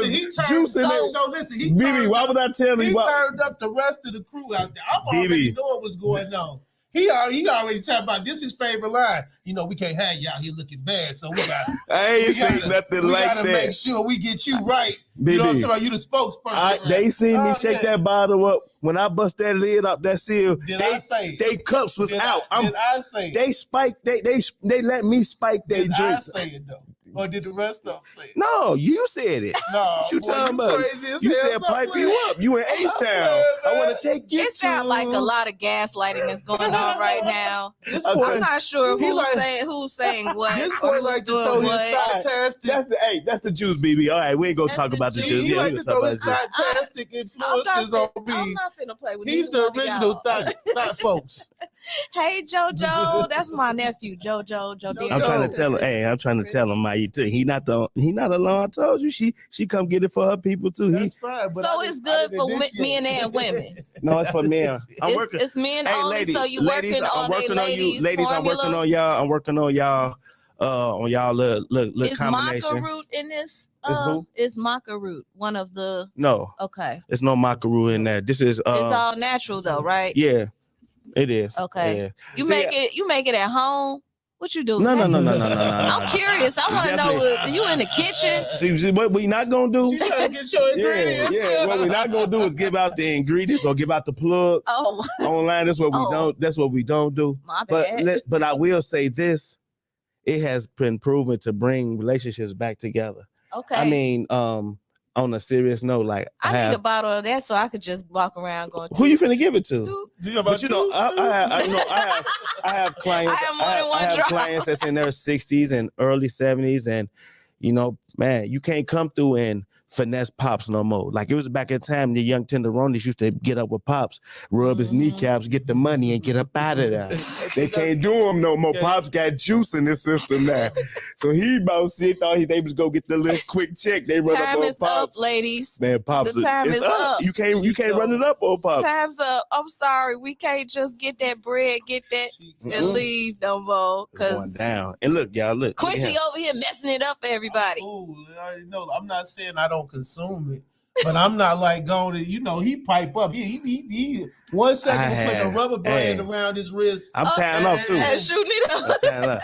juice in it. So listen, BB, why would I tell you? He turned up the rest of the crew out there. I'm already knowing what's going on. He already talking about this is his favorite line. We can't have you out here looking bad, so we got. I ain't saying nothing like that. We gotta make sure we get you right. BB, you know what I'm talking about? You the spokesperson. They seen me shake that bottle up. When I bust that lid up, that seal, they cups was out. Did I say it? They spiked. They let me spike their drink. Did I say it though? Or did the rest of them say it? No, you said it. No, what you talking about? You said pipe you up. You in H-Town. I want to take you. It sounds like a lot of gaslighting is going on right now. I'm not sure who's saying what. This boy like to throw his sarcastic. That's the juice, BB. All right, we ain't gonna talk about the juice. He like to throw his sarcastic influences on me. I'm not finna play with He's the original thought folks. Hey JoJo, that's my nephew JoJo. I'm trying to tell him. Hey, I'm trying to tell him my too. He not alone. I told you she come get it for her people too. That's fine. But so it's good for men and women. No, it's for men. I'm working. It's men only. Ladies, so you working on ladies. Ladies, I'm working on y'all. On y'all little combination. Is maca root in this? Who? Is maca root one of the? No. Okay. There's no maca root in there. This is. It's all natural though, right? Yeah. It is. Okay. Yeah. You make it at home. What you do? No. I'm curious. I want to know. You in the kitchen? See, what we not gonna do? She's trying to get your ingredients. Yeah. What we not gonna do is give out the ingredients or give out the plugs online. That's what we don't. That's what we don't do. My bad. But I will say this: it has been proven to bring relationships back together. Okay. I mean, on a serious note, like I need a bottle of that so I could just walk around going. Who you finna give it to? But I have clients. I have clients that's in their 60s and early 70s, and man, you can't come through and finesse Pops no more. Like it was back in time, the young tenderonis used to get up with Pops, rub his kneecaps, get the money, and get up out of there. They can't do them no more. Pops got juice in this system now. So he about to thought they was go get the little quick check. They run Time up on is Pops. up, ladies. Man, Pops, the time is up. You can't run it up on Pops. Time's up. I'm sorry. We can't just get that bread, get that, and leave no more. It's going down. And look, y'all, look. Quincy over here messing it up for everybody. Oh, I already know. I'm not saying I don't consume it, but I'm not like going to, he pipe up. He 1 second put a rubber band around his wrist. I'm tying up too. And shooting it up. I'm tying up.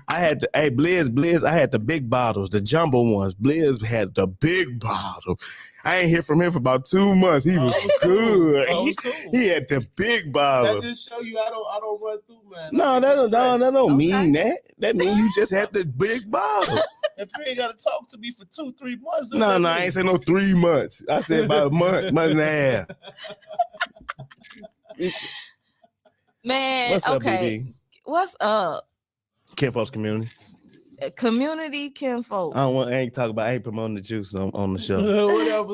I had Blizz, I had the big bottles, the jumbo ones. Blizz had the big bottle. I ain't hear from him for about 2 months. He was good. Cool. He had the big bottle. That just show you I don't run through, man. No, that don't mean that. That means you just had the big bottle. If you ain't gotta talk to me for 2-3 months, No, I ain't say no 3 months. I said about a month and a half. Man, What's up, okay. BB? What's up? Kinfolks community. Community Kinfolk. I ain't talking about. I ain't promoting the juice on the show. Whatever.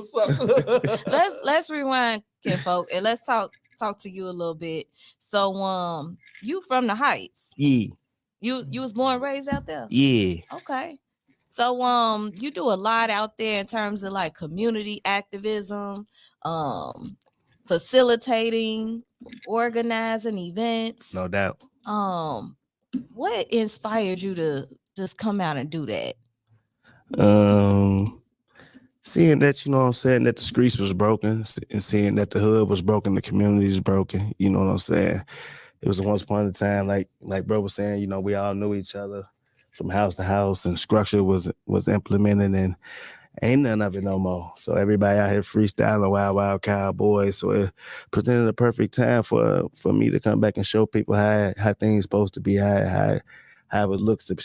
Let's rewind, Kinfolk, and let's talk to you a little bit. So, you from the Heights? Yeah. You was born and raised out there? Yeah. Okay. So, you do a lot out there in terms of like community activism, facilitating, organizing events. No doubt. What inspired you to just come out and do that? Seeing that, you know what I'm saying, that the streets was broken, and seeing that the hood was broken, the community is broken, you know what I'm saying? It was once upon a time, like bro was saying, we all knew each other from house to house, and structure was implemented, and ain't none of it no more. So everybody out here freestyling, wild cowboys. So it presented a perfect time for me to come back and show people how things supposed to be, how it looks to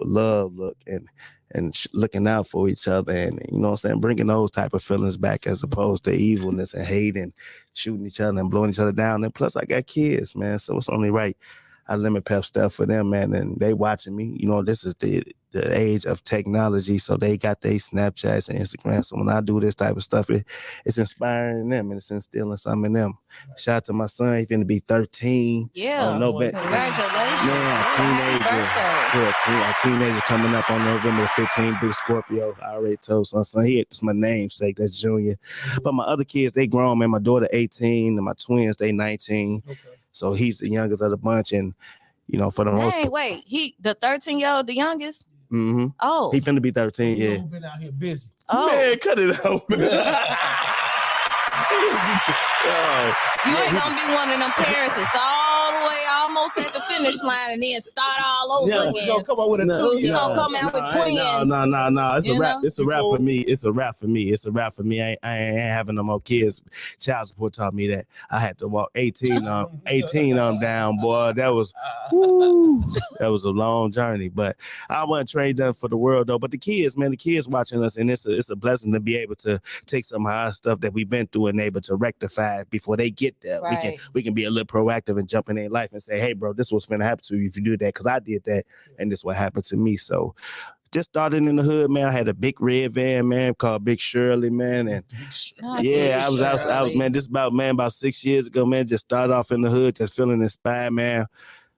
love look and looking out for each other, and you know what I'm saying, bringing those type of feelings back as opposed to evilness and hate and shooting each other and blowing each other down. And plus I got kids, man, so it's only right I limit pep stuff for them, man, and they watching me. This is the age of technology, so they got their Snapchats and Instagram. So when I do this type of stuff, it's inspiring them and it's instilling something in them. Shout out to my son, he's gonna be 13. Yeah, congratulations. Man, a teenager coming up on November the 15th, big Scorpio. I already told son, it's my namesake, that's Junior. But my other kids, they grown, man. My daughter 18 and my twins, they 19. Okay. So he's the youngest of the bunch, and for the most part. Wait, he the 13-year-old, the youngest? Mm-hmm. Oh, he finna be 13. Yeah, been out here busy. Oh, man, cut it out. You ain't gonna be one of them parents that's all the way almost at the finish line and then start all over again. You gonna come out with a 2 year. You gonna come out with twins. No. It's a wrap. It's a wrap for me. It's a wrap for me. I ain't having no more kids. Child support taught me that I had to walk 18 on down, boy. That was that was a long journey. But I wasn't trade that for the world though. But the kids, man, watching us, and it's a blessing to be able to take some of our stuff that we've been through and able to rectify before they get there. Right. We can be a little proactive and jump in their life and say, hey, bro, this is what's gonna happen to you if you do that, because I did that and this is what happened to me. So just started in the hood, man. I had a big red van, man, called Big Shirley, man. And I was man, this about 6 years ago, man. Just started off in the hood, just feeling inspired, man.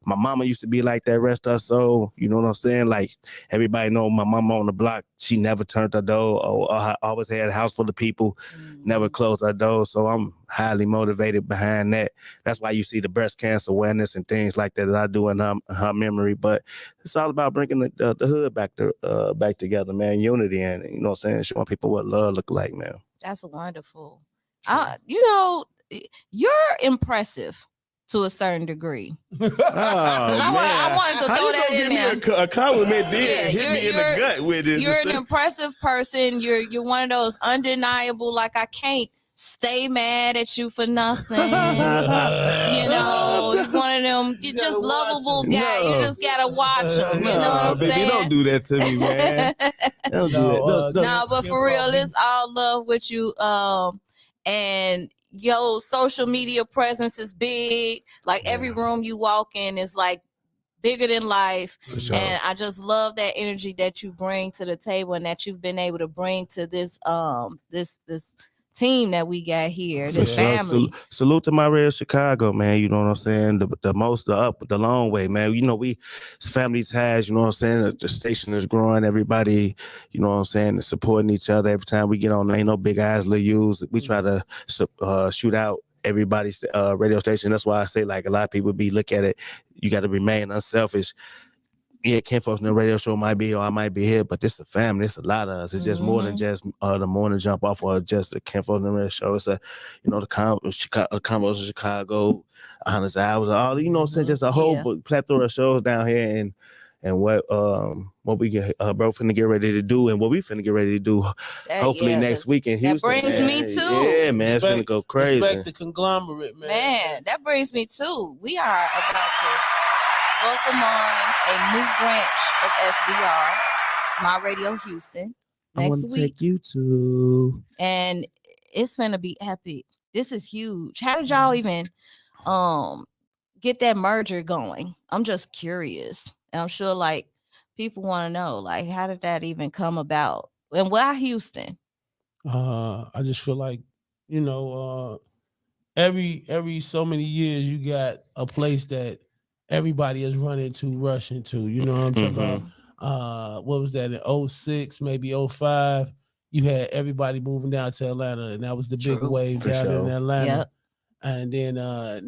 My mama used to be like that, rest her soul. You know what I'm saying? Like, everybody know my mama on the block. She never turned her door or always had a house full of people, never closed her door. So I'm highly motivated behind that. That's why you see the breast cancer awareness and things like that I do in her memory. But it's all about bringing the hood back together, man. Unity, and you know what I'm saying? Showing people what love look like, man. That's wonderful. You're impressive to a certain degree. I wanted to throw that in there. A compliment there. Hit me in the gut with it. You're an impressive person. You're one of those undeniable, like, I can't stay mad at you for nothing. You're one of them, you're just lovable guy. You just gotta watch them. You know what I'm saying? Don't do that to me, man. Don't do that. No, but for real, it's all love with you. And your social media presence is big. Like, every room you walk in is like bigger than life. Sure. And I just love that energy that you bring to the table and that you've been able to bring to this this team that we got here, this family. Salute to my real Chicago, man. You know what I'm saying? The long way, man. You know, we family ties, you know what I'm saying? The station is growing, everybody, you know what I'm saying, supporting each other every time we get on. Ain't no big eyes, little U's. We try to shoot out everybody's radio station. That's why I say, like, a lot of people look at it, you got to remain unselfish. Yeah, Kinfolks on the radio show might be, or I might be here, but this is a family. It's a lot of us. It's just more than just the morning jump off or just the Kinfolks on the radio show. It's the Convos in Chicago, Honest Hours, all, you know what I'm saying? Just a whole plethora of shows down here, and what we get bro finna get ready to do, and what we finna get ready to do hopefully next week in Houston. That brings me too. Yeah, man, it's gonna go crazy. Respect the conglomerate, man. Man, that brings me too. We are about to welcome on a new branch of SDR, My Radio Houston, next week. Take you to, and it's gonna be epic. This is huge. How did y'all even get that merger going? I'm just curious, and I'm sure like people want to know, like, how did that even come about, and why Houston? I just feel like, you know, every so many years you got a place that everybody is running to, rushing to. You know what I'm talking about? What was that, in 06, maybe 05? You had everybody moving down to Atlanta, and that was the big wave down in Atlanta. Yep. And then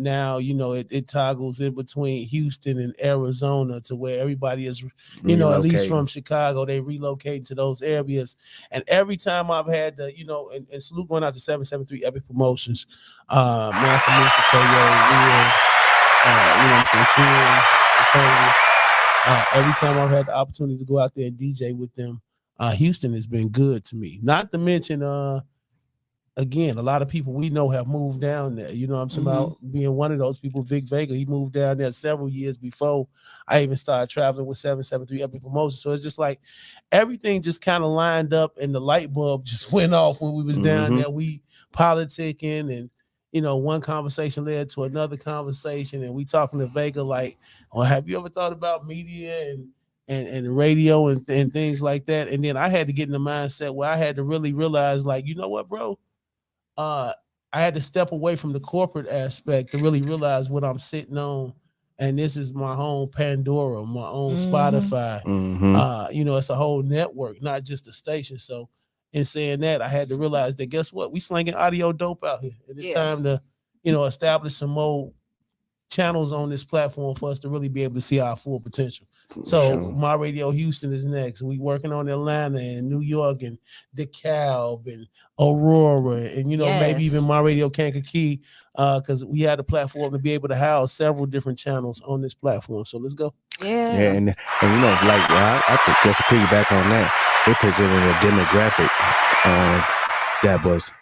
now, you know, it toggles in between Houston and Arizona to where everybody is, you know, at least from Chicago, they relocate to those areas. And every time I've had the, you know, and salute going out to 773 Epic Promotions, Master Musa, KO, Will, you know what I'm saying, every time I've had the opportunity to go out there and DJ with them, Houston has been good to me. Not to mention, again, a lot of people we know have moved down there. You know what I'm saying, about being one of those people. Vic Vega, he moved down there several years before I even started traveling with 773 Epic Promotions. So it's just like everything just kind of lined up, and the light bulb just went off when we was down there. We politicking, and you know, one conversation led to another conversation, and we talking to Vega like, well, have you ever thought about media and radio and things like that? And then I had to get in the mindset where I had to really realize, like, you know what, bro? I had to step away from the corporate aspect to really realize what I'm sitting on. And this is my own Pandora, my own Spotify. You know, it's a whole network, not just a station. So in saying that, I had to realize that, guess what? We slinging audio dope out here. And it's time to, you know, establish some more channels on this platform for us to really be able to see our full potential. So My Radio Houston is next. We working on Atlanta and New York and DeKalb and Aurora, and you know, maybe even My Radio Kankakee, because we had a platform to be able to house several different channels on this platform. So let's go. And you know, like, I think just to piggyback on that, they presented a demographic that was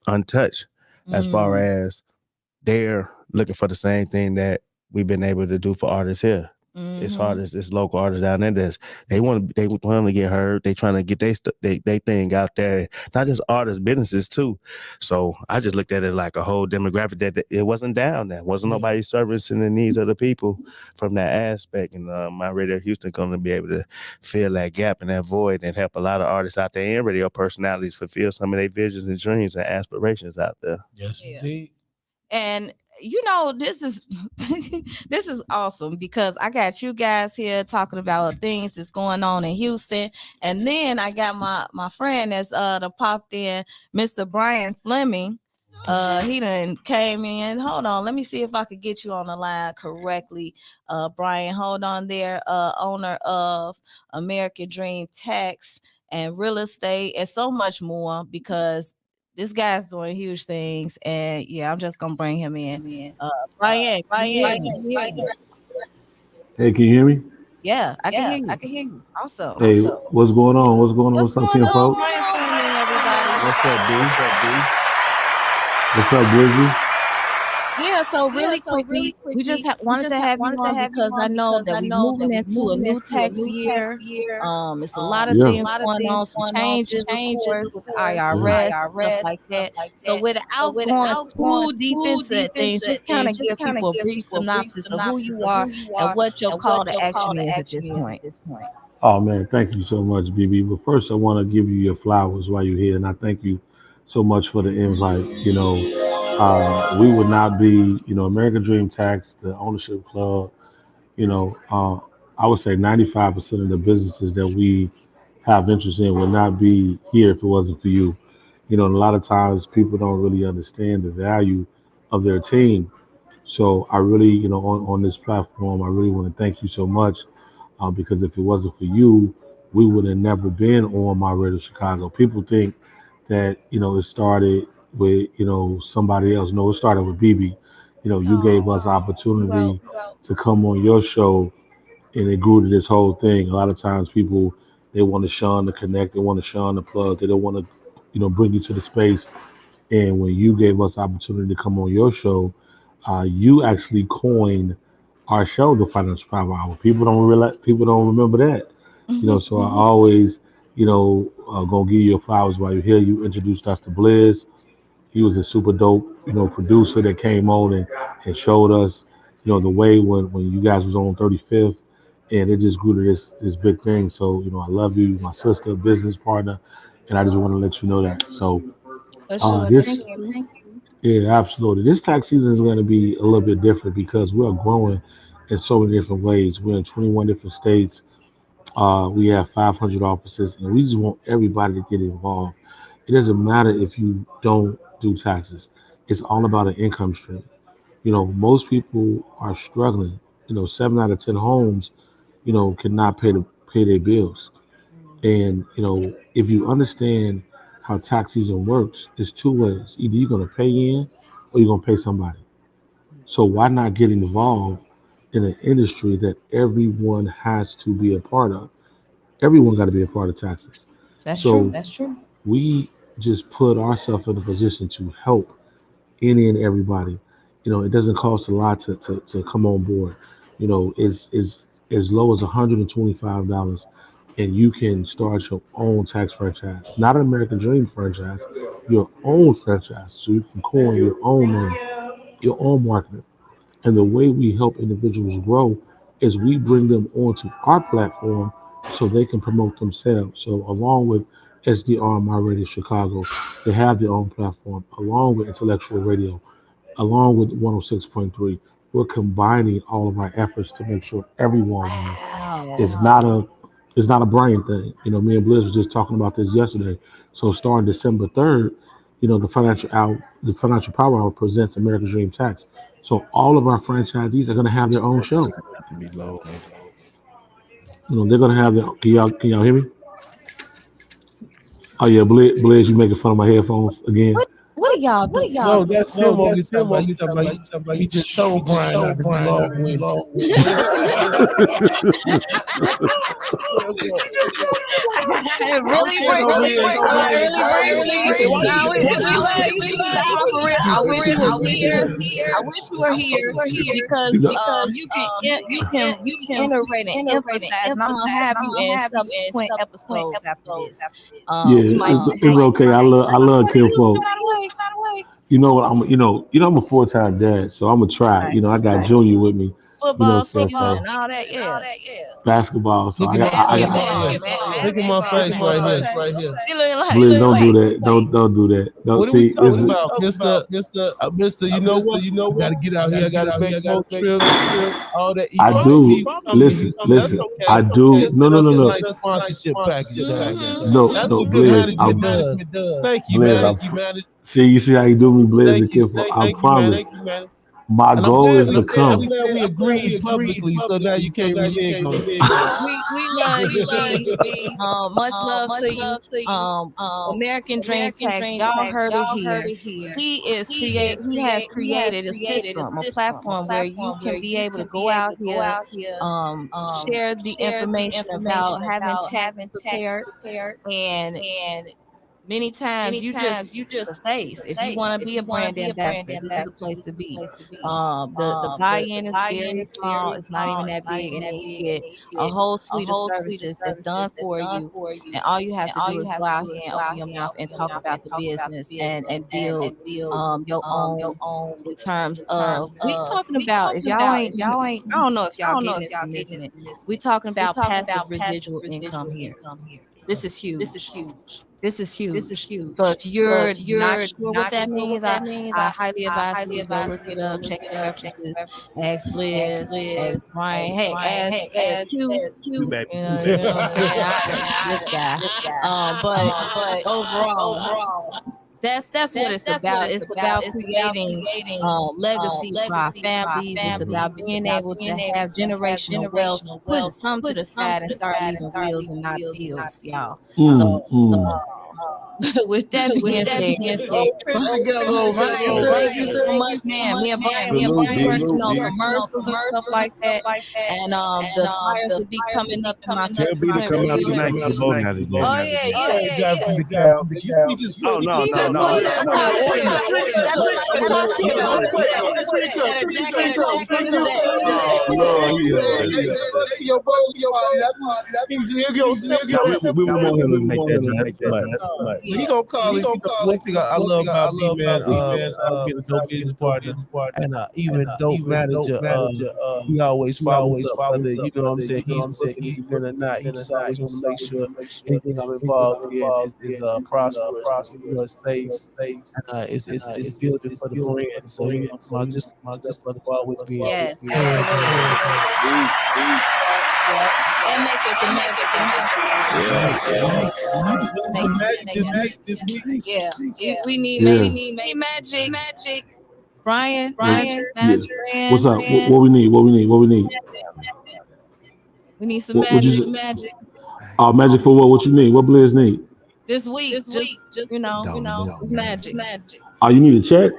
untouched as far as they're looking for the same thing that we've been able to do for artists here. It's artists, it's local artists down there. They want to get heard. They trying to get they thing out there. Not just artists, businesses too. So I just looked at it like a whole demographic that it wasn't down there. Wasn't nobody servicing the needs of the people from that aspect. And My Radio Houston going to be able to fill that gap and that void and help a lot of artists out there and radio personalities fulfill some of their visions and dreams and aspirations out there. Yes, indeed. And you know, this is this is awesome because I got you guys here talking about things that's going on in Houston, and then I got my friend that's the popped in, Mr. Brian Fleming. He done came in. Hold on, let me see if I could get you on the line correctly. Brian, hold on there. Owner of American Dream Tax and Real Estate and so much more, because this guy's doing huge things, and I'm just gonna bring him in. Brian. Hey, can you hear me? Yeah, I can hear you. Awesome. Hey, what's going on? What's up, Kinfolks? Brian Fleming, everybody. What's up, B? What's up, Blizzy? Yeah, so really quickly, we just wanted to have you on because I know that we're moving into a new tax year. It's a lot of Yeah. things going on, some changes, of course, with the IRS and stuff like that. So without going too deep into things, just kind of give people a brief synopsis of who you are and what your call to action is at this point. Oh man, thank you so much, BB. But first, I want to give you your flowers while you're here, and I thank you so much for the invite. We would not be, American Dream Tax, the ownership club. You know, I would say 95% of the businesses that we have interest in would not be here if it wasn't for you. And a lot of times people don't really understand the value of their team. So I really, on this platform, I really want to thank you so much because if it wasn't for you, we would have never been on My Radio Chicago. People think that, it started with, somebody else. No, it started with BB. You gave us Well, opportunity to come on your show and it grew to this whole thing. A lot of times people, they want to shun the connect, they want to shun the plug, they don't want to, bring you to the space. And when you gave us opportunity to come on your show, you actually coined our show, the Financial Power Hour. People don't remember that. So I always, gonna give you your flowers while you're here. You introduced us to Blizz. He was a super dope, producer that came on and showed us, the way when you guys was on 35th, and it just grew to this big thing. So, I love you, my sister, business partner, and I just want to let you know that. So, for sure. this Thank you. yeah, absolutely. This tax season is going to be a little bit different because we're growing in so many different ways. We're in 21 different states. We have 500 offices, and we just want everybody to get involved. It doesn't matter if you don't do taxes. It's all about an income stream. Most people are struggling. 7 out of 10 homes, cannot pay their bills. Mhm. And if you understand how tax season works, it's two ways. Either you're gonna pay in or you're gonna pay somebody. So why not get involved in an industry that everyone has to be a part of? Everyone got to be a part of taxes. That's So true. we just put ourselves in a position to help any and everybody. It doesn't cost a lot to come on board. It's as low as $125, and you can start your own tax franchise, not an American Dream franchise, your own franchise, so you can coin your own name, your own marketing. And the way we help individuals grow is we bring them onto our platform so they can promote themselves. So along with SDR My Radio Chicago, they have their own platform, along with Intellectual Radio, along with 106.3. We're combining all of our efforts to make sure everyone wins. It's Wow. not a it's not a brain thing. Me and Blizz was just talking about this yesterday. So starting December 3rd, the Financial Power Hour presents American Dream Tax. So all of our franchisees are gonna have their own show. Be low, man. They're gonna have their can y'all hear me? Oh yeah, Blizz, you making fun of my headphones again. What are y'all doing? No, that's him over talking about. You talking about? He just told Brian not to be long winded. Really, really, now we love you. Nah, for real. I wish you was here. I wish you were here because You know, you can reiterate and emphasize, and I'm gonna have you in subsequent episodes after this. yeah, We might it's okay. I love what do you say, Kinfolks. by the way? You know what? I'm a 4-time dad, so I'm gonna try. Right. I got Junior with me. Football So season and all that, yeah. basketball. So Look at my face Basketball, right here. Look at my face right here. You look like Blizz, don't do that. Don't do that. Don't What are we see. talking about, Mister? You know what? I gotta get out here. I gotta make more trips. All that. I do. Listen. That's okay. I do. No, Send no, us no, a no. nice sponsorship package. No, That's no, what good Blizz. management does. Thank you, Blizz. man. See, you see how you do me, Blizz and Thank you. Kinfolks. I Thank you, promise. man. My And goal is to I'm come. glad we agreed publicly, so now you can't renege on it. we love you, B. Much love to you. American Dream Tax, y'all heard it here. He has created a system, a platform where you can be able to go out here, share the information about having tax prepared and Many times you just the face. If you want to be a brand ambassador, this is a place to be. The buy-in is very small. It's not even that big, and then you get a whole suite of services that's done for you. And all you have to do is go out here and open your mouth and talk about the business and build your own in terms of we talking about if y'all ain't I don't know if y'all getting this and missing it. We talking about passive residual income here. This is huge. This is huge. So if you're not sure what that means, I highly advise for you to go look it up, check the references, ask Blizz, ask Brian, hey, ask Q. You baby. You know what I'm saying? This guy. But overall, that's what it's about. It's about creating legacy for our families. It's about being able to have generational wealth, putting some to the side and start leaving wheels and not bills, y'all. So with that being said, thank you so much, man. Me and Brian working on commercials and stuff like that. And the flyers will be coming up in my Tell B to come out tonight. You're voting out today. Oh yeah. Oh no. We want him to make that jump. He gonna call it. One thing I love about B, man, being a dope business partner and even dope manager. He always follows up, whether you know what I'm saying he's booking the event or not. He just always want to make sure anything I'm involved in is prosperous, it's safe, and it's building for the brand. So you know, just that's brother for always being. Yes, and make it some magic. Yeah. We need magic. Brian. What's up? What we need? We need some magic. Magic for what? What you need? What Blizz need? This week, just you know, it's magic. Oh, you need a check?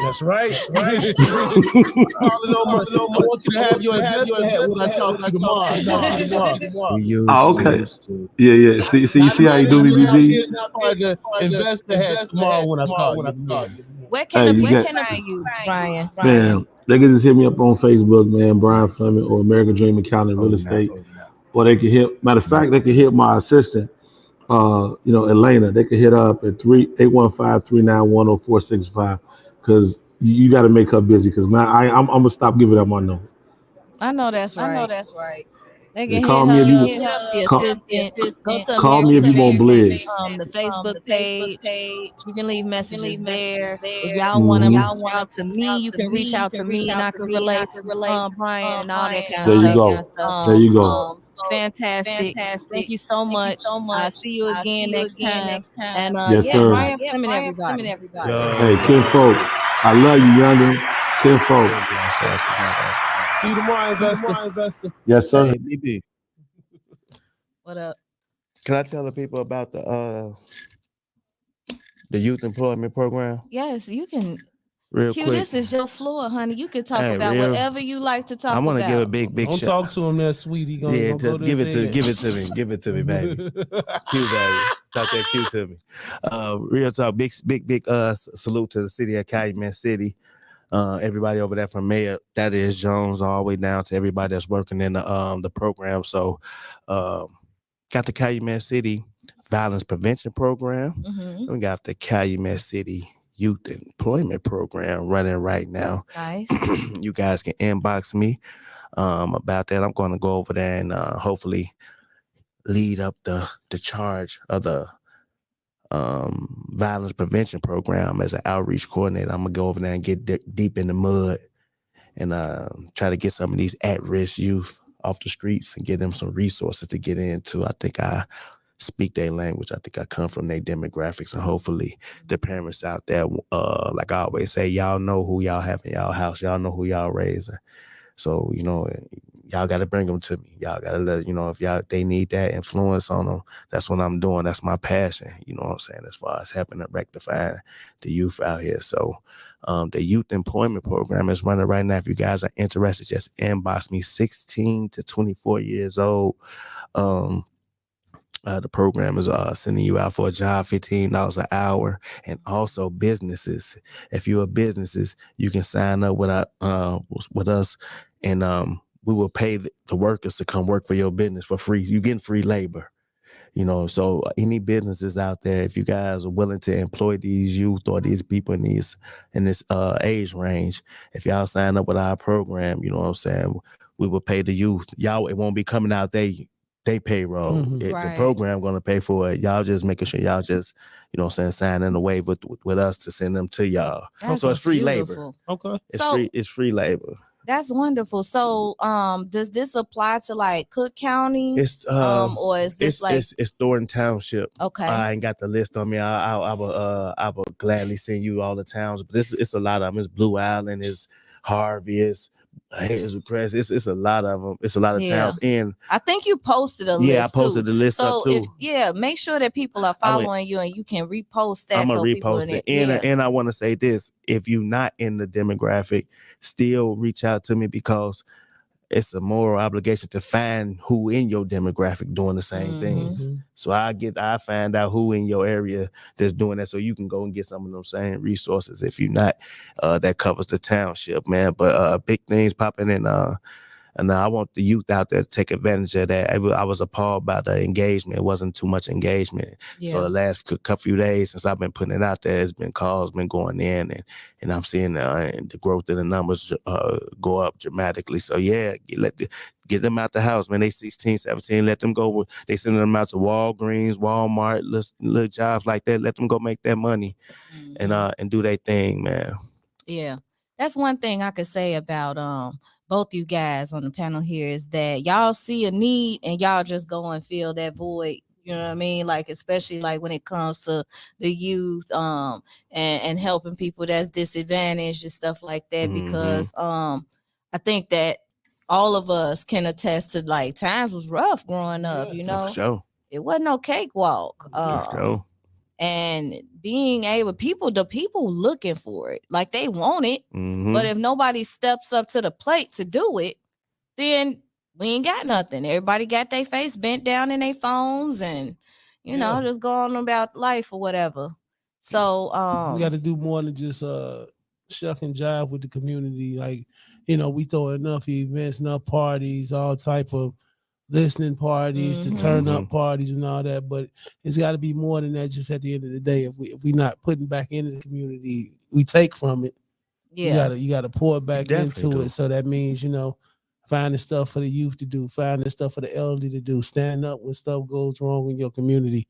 That's right. I want you to have your investor hat when I talk to you tomorrow. Okay. Yeah. See how you do me, BB? Investor hat tomorrow when I call you. Where can I use, Brian? Man, they can just hit me up on Facebook, man, Brian Fleming or American Dream Accounting Real Estate. Or they can hit, matter of fact, they can hit my assistant, Elena. They can hit up at 815-391-0465 because you got to make her busy because, man, I'm going to stop giving up my number. I know that's right. They can call me if you hit up the assistant. Go to call me if you want Blizz. The Facebook page. You can leave messages there. If y'all want to reach out to me, you can reach out to me, and I can relate to Brian and all that kind of stuff. There you go. Fantastic. Thank you so much. I'll see you again next time. And yes, sir. Brian Fleming, everybody. Hey, Kinfolks, I love you, youngin. Kinfolks. See you tomorrow, investor. Yes, sir. Hey, BB. What up? Can I tell the people about the youth employment program? Yes, you can. Real Q, quick. this is your floor, honey. You can talk about whatever you like to talk about. I want to give a big Don't shout. talk to him there, sweetie. Give it to me, baby. Q, baby. Talk that Q to me. Real talk. Big salute to the city of Calumet City. Everybody over there from Mayor, that is Jones, all the way down to everybody that's working in the program. So, got the Calumet City Violence Prevention Program. Mm-hmm. We got the Calumet City Youth Employment Program running right now. Nice. You guys can inbox me about that. I'm going to go over there and hopefully lead up the charge of the violence prevention program as an outreach coordinator. I'm gonna go over there and get deep in the mud and try to get some of these at-risk youth off the streets and give them some resources to get into. I think I speak their language. I think I come from their demographics, and hopefully the parents out there, like I always say, y'all know who y'all have in y'all house. Y'all know who y'all raising. So, y'all got to bring them to me. Y'all got to let, if they need that influence on them, that's what I'm doing. That's my passion. You know what I'm saying? As far as helping to rectify the youth out here. So the youth employment program is running right now. If you guys are interested, just inbox me, 16 to 24 years old. The program is sending you out for a job, $15 an hour, and also businesses. If you're a businesses, you can sign up with us, and we will pay the workers to come work for your business for free. You getting free labor. So any businesses out there, if you guys are willing to employ these youth or these people in this age range, if y'all sign up with our program, you know what I'm saying, we will pay the youth. Y'all, it won't be coming out they payroll. Right. The program going to pay for it. Y'all just making sure y'all just, signing away with us to send them to y'all. That's so it's free beautiful. labor. Okay. It's free labor. That's wonderful. So, does this apply to like Cook County? It's or is this it's Thornton Township. Okay. I ain't got the list on me. I will gladly send you all the towns, but it's a lot of them. It's Blue Island, it's Harvey, it's Crest. It's a lot of them. It's a lot of towns. And I think you posted a list. Yeah, I posted the list up too. Make sure that people are following you and you can repost that. I'm gonna repost it. And I want to say this: if you're not in the demographic, still reach out to me, because it's a moral obligation to find who in your demographic doing the same things. So I find out who in your area that's doing that, so you can go and get some of them same resources. If you're not, that covers the township, man. But big things popping in. And I want the youth out there to take advantage of that. I was appalled by the engagement. It wasn't too much engagement. Yeah. So the last few days since I've been putting it out there, it's been calls been going in, and I'm seeing the growth in the numbers go up dramatically. So yeah, get them out the house, man. They 16, 17, let them go. They sending them out to Walgreens, Walmart, little jobs like that. Let them go make that money and do their thing, man. Yeah. That's one thing I could say about both you guys on the panel here, is that y'all see a need and y'all just go and fill that void. You know what I mean? Like, especially like when it comes to the youth and helping people that's disadvantaged and stuff like that. Because I think that all of us can attest to, like, times was rough growing up, you know? For sure. It wasn't no cakewalk. For sure. And being able, the people looking for it, like they want it. But if nobody steps up to the plate to do it, then we ain't got nothing. Everybody got their face bent down in their phones and, you know, just going about life or whatever. So we got to do more than just shuck and jive with the community. Like, you know, we throw enough events, enough parties, all type of listening parties, to turn up parties and all that, but it's got to be more than that. Just at the end of the day, if we're not putting back into the community, we take from it. You gotta pour it back into it. So that means, you know, finding stuff for the youth to do, finding stuff for the elderly to do, standing up when stuff goes wrong in your community,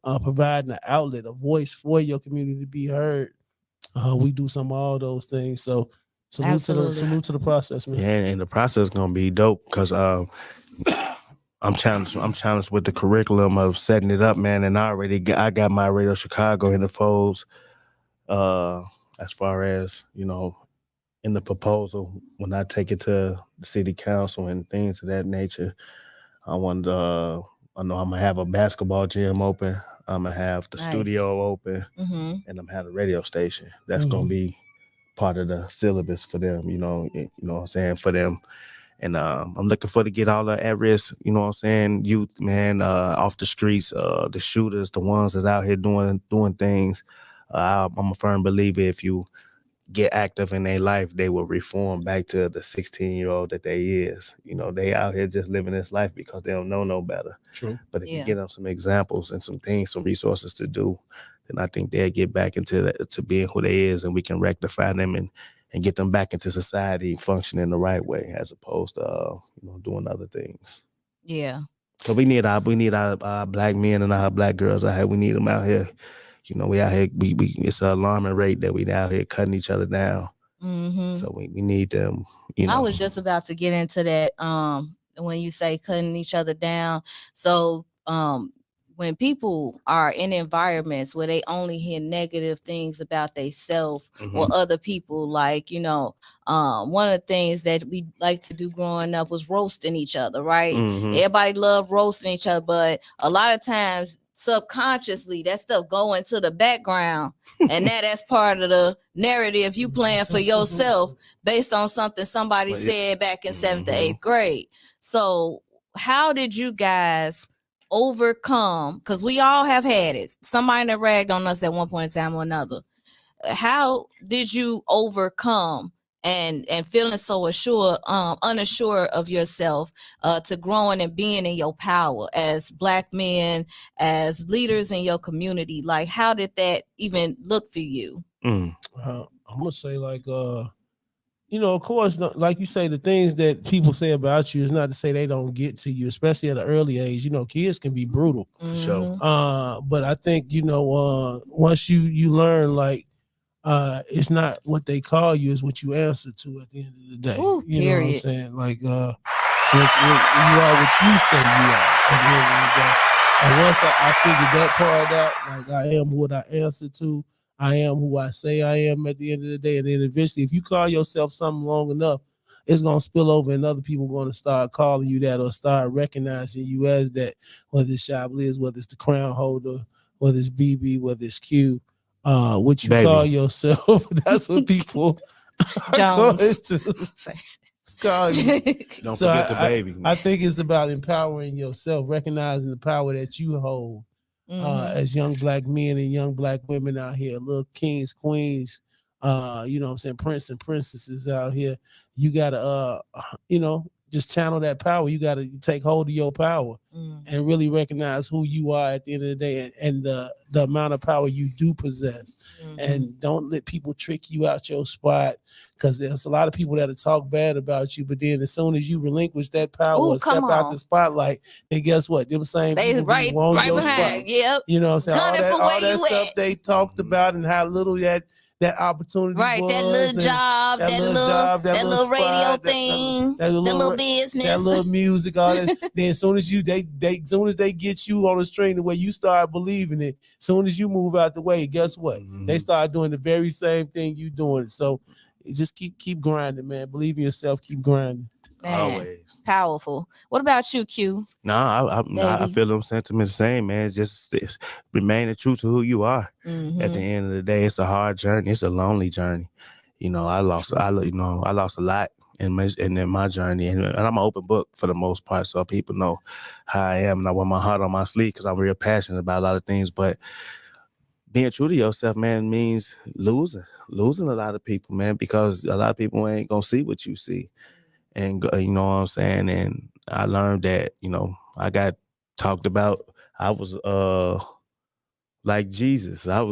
providing an outlet, a voice for your community to be heard. We do some of all those things. So salute to the process, man. Yeah, and the process gonna be dope, because I'm challenged with the curriculum of setting it up, man. And I got my Radio Chicago in the folds, as far as, you know, in the proposal, when I take it to the city council and things of that nature. I know I'm gonna have a basketball gym open. I'm gonna have the studio open, and I'm gonna have a radio station. That's gonna be part of the syllabus for them, you know what I'm saying, for them. And I'm looking for to get all the at-risk, you know what I'm saying, youth, man, off the streets, the shooters, the ones that's out here doing things. I'm a firm believer, if you get active in their life, they will reform back to the 16-year-old that they is. You know, they out here just living this life because they don't know no better. True. But if you get them some examples and some things, some resources to do, then I think they'll get back into to being who they is, and we can rectify them and get them back into society, functioning the right way, as opposed to doing other things. Yeah. So we need our black men and our black girls out here. We need them out here. You know, we out here. We it's an alarming rate that we out here cutting each other down. So we need them. You know, I was just about to get into that. When you say cutting each other down, so when people are in environments where they only hear negative things about themselves or other people, like, one of the things that we like to do growing up was roasting each other, right? Everybody loved roasting each other, but a lot of times subconsciously that stuff go into the background, and that's part of the narrative you playing for yourself based on something somebody said back in 7th to 8th grade. So how did you guys overcome, because we all have had it. Somebody that ragged on us at one point in time or another. How did you overcome and feeling so unassured of yourself, to growing and being in your power as Black men, as leaders in your community? Like, how did that even look for you? I'm gonna say, like, of course, like you say, the things that people say about you is not to say they don't get to you, especially at an early age. Kids can be brutal. For sure. But I think, once you learn, like, it's not what they call you, is what you answer to at the end of the day. Ooh, you know what I'm saying? Like, so you are what you say you are at the end of the day. And once I figured that part out, like, I am what I answer to. I am who I say I am at the end of the day. And then eventually, if you call yourself something long enough, it's going to spill over and other people are going to start calling you that or start recognizing you as that, whether it's ChiBlizz, whether it's the crown holder, whether it's BB, whether it's Q. What you call yourself, that's what people Jones to call you. Don't forget the baby. I think it's about empowering yourself, recognizing the power that you hold. As young Black men and young Black women out here, little kings, queens, prince and princesses out here. You gotta just channel that power. You gotta take hold of your power and really recognize who you are at the end of the day, and the amount of power you do possess. And don't let people trick you out your spot, because there's a lot of people that'll talk bad about you, but then as soon as you relinquish that power or step out the spotlight, then guess what? Them same people right your behind. Spot. Yep. You know what I'm saying? All that stuff they talked about and how little that opportunity was. That little job, that little radio thing, that little business, that little music, all that. Then as soon as they get you on the string, the way you start believing it, as soon as you move out the way, guess what? They start doing the very same thing you doing. So just keep grinding, man. Believe in yourself. Keep grinding. Man, always powerful. What about you, Q? No, I feel them sentiments the same, man. It's remaining true to who you are. At the end of the day, it's a hard journey. It's a lonely journey. I lost a lot in my journey, and I'm an open book for the most part, so people know how I am, and I wear my heart on my sleeve because I'm real passionate about a lot of things. But being true to yourself, man, means losing a lot of people, man, because a lot of people ain't gonna see what you see. And you know what I'm saying? And I learned that, I got talked about. I was like Jesus. I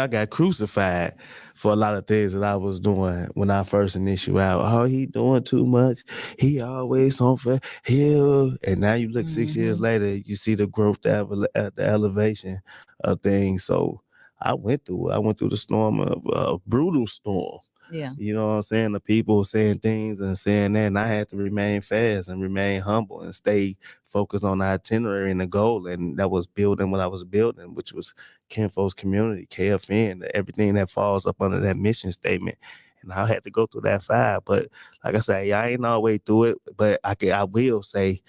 got crucified for a lot of things that I was doing when I first initiated out. Oh, he doing too much. He always on for hill. And now you look 6 years later, you see the growth, the elevation of things. So I went through the storm of a brutal storm. Yeah. You know what I'm saying? The people saying things and saying that, and I had to remain fast and remain humble and stay focused on the itinerary and the goal. And that was building what I was building, which was Kinfolks community, KFN, everything that falls up under that mission statement. And I had to go through that fire. But like I say, I ain't all the way through it, but I will say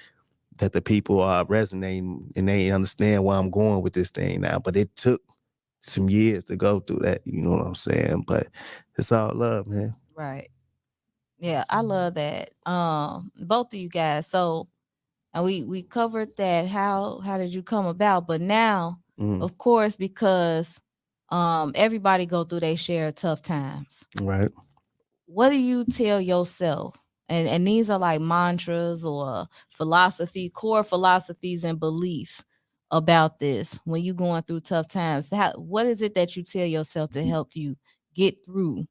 that the people are resonating and they understand where I'm going with this thing now. But it took some years to go through that, you know what I'm saying? But it's all love, man. Right. Yeah, I love that. Both of you guys. So, and we covered that. How did you come about? But now, of course, because everybody go through their share of tough times. Right. What do you tell yourself? And these are like mantras or core philosophies and beliefs about this when you going through tough times. What is it that you tell yourself to help you get through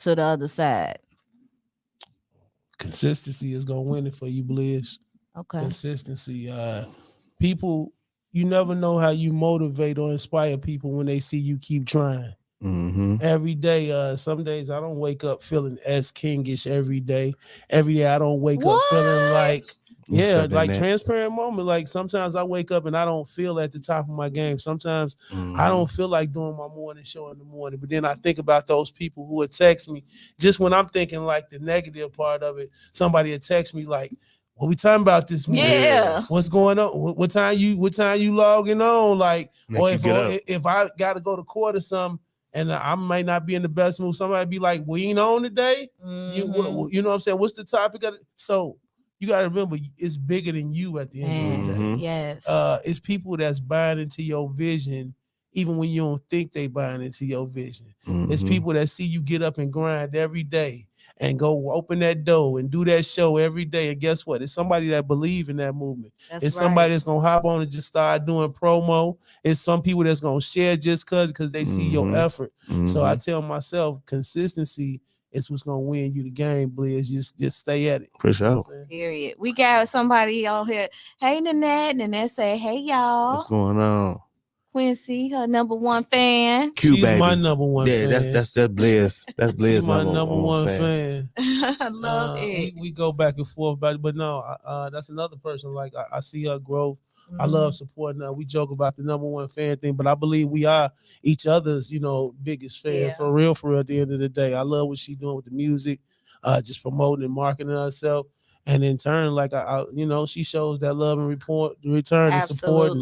to the other side? Consistency is gonna win it for you, Blizz. Okay. Consistency. People, you never know how you motivate or inspire people when they see you keep trying. Every day, some days I don't wake up feeling as kingish every day. Every day I don't wake up feeling like transparent moment. Like sometimes I wake up and I don't feel at the top of my game. Sometimes I don't feel like doing my morning show in the morning. But then I think about those people who would text me just when I'm thinking like the negative part of it. Somebody would text me like, what we talking about this morning? Yeah. What's going on? What time you logging on? Like, or if I got to go to court or something, and I might not be in the best mood, somebody be like, we ain't on today. You know what I'm saying? What's the topic of it? So you got to remember it's bigger than you at the end of the day. Yes. It's people that's buying into your vision even when you don't think they buying into your vision. It's people that see you get up and grind every day and go open that door and do that show every day. And guess what? It's somebody that believe in that movement. It's somebody that's going to hop on and just start doing promo. It's some people that's going to share just because they see your effort. So I tell myself, consistency is what's going to win you the game, Blizz. Just stay at it. For sure. You know what I'm saying? Period. We got somebody on here. Hey, Nanette say, hey, y'all. What's going on? Quincy, her number one fan. She's baby. my number one fan. Yeah, that's Blizz. That's Blizz. She's my number one fan. I love it. We go back and forth, but no, that's another person. Like I see her growth. I love supporting her. We joke about the number one fan thing, but I believe we are each other's, biggest fan for real. At the end of the day, I love what she's doing with the music, just promoting and marketing herself. And in turn, like she shows that love and return and support.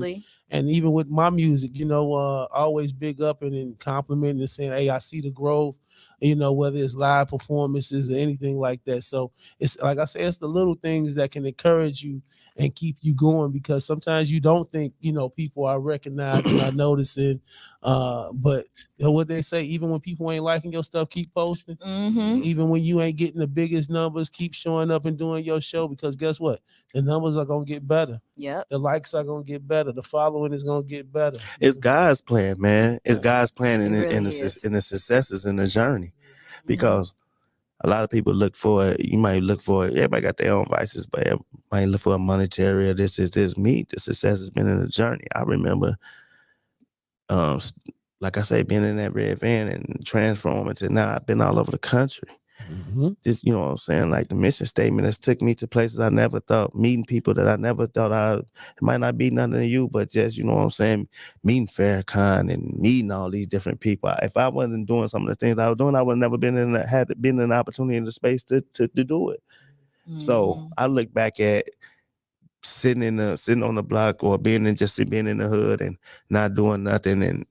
And even with my music, always big up and complimenting and saying, hey, I see the growth, whether it's live performances or anything like that. So it's like I say, it's the little things that can encourage you and keep you going, because sometimes you don't think, people are recognizing or noticing. But what they say, even when people ain't liking your stuff, keep posting. Even when you ain't getting the biggest numbers, keep showing up and doing your show, because guess what? The numbers are going to get better. Yep. The likes are going to get better. The following is going to get better. It's God's plan, man. It's God's plan in the successes in the journey, because a lot of people look for it. You might look for it. Everybody got their own vices, but everybody might look for a monetary or this. Me, the success has been in the journey. I remember, like I say, being in that red van and transforming to now I've been all over the country. Just, you know what I'm saying? Like the mission statement has took me to places I never thought, meeting people that I never thought it might not be nothing to you, but just, you know what I'm saying? Meeting Farrakhan and meeting all these different people. If I wasn't doing some of the things I was doing, I would have never been had an opportunity in the space to do it. So I look back at sitting on the block or being in the hood and not doing nothing and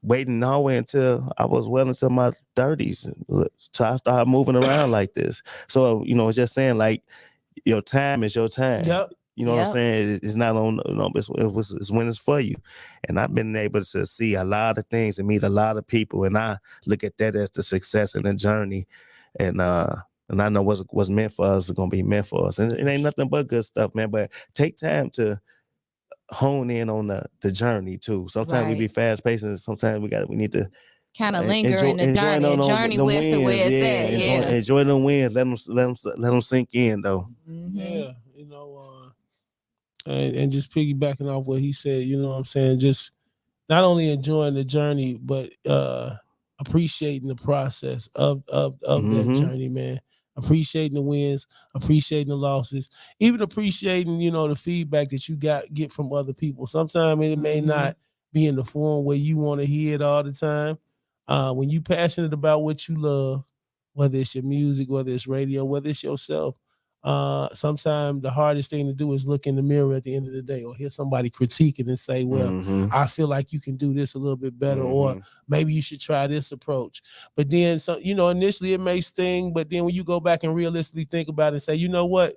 waiting all the way until I was well into my 30s. So I started moving around like this. So, just saying, like, your time is your time. Yep. You know what I'm saying? It's not on, it's when it's for you. And I've been able to see a lot of things and meet a lot of people. And I look at that as the success and the journey. And I know what's meant for us is going to be meant for us. And it ain't nothing but good stuff, man. But take time to hone in on the journey too. Sometimes we be fast paced, and sometimes we need to kind of linger in the journey with where it's at. Enjoy the wins. Let them sink in though. Yeah, and just piggybacking off what he said, you know what I'm saying? Just not only enjoying the journey, but appreciating the process of that journey, man. Appreciating the wins, appreciating the losses, even appreciating, the feedback that you get from other people. Sometimes it may not be in the form where you want to hear it all the time. When you're passionate about what you love, whether it's your music, whether it's radio, whether it's yourself, sometimes the hardest thing to do is look in the mirror at the end of the day, or hear somebody critique it and say, well, I feel like you can do this a little bit better, or maybe you should try this approach. But then, initially it may sting, but then when you go back and realistically think about it and say, you know what?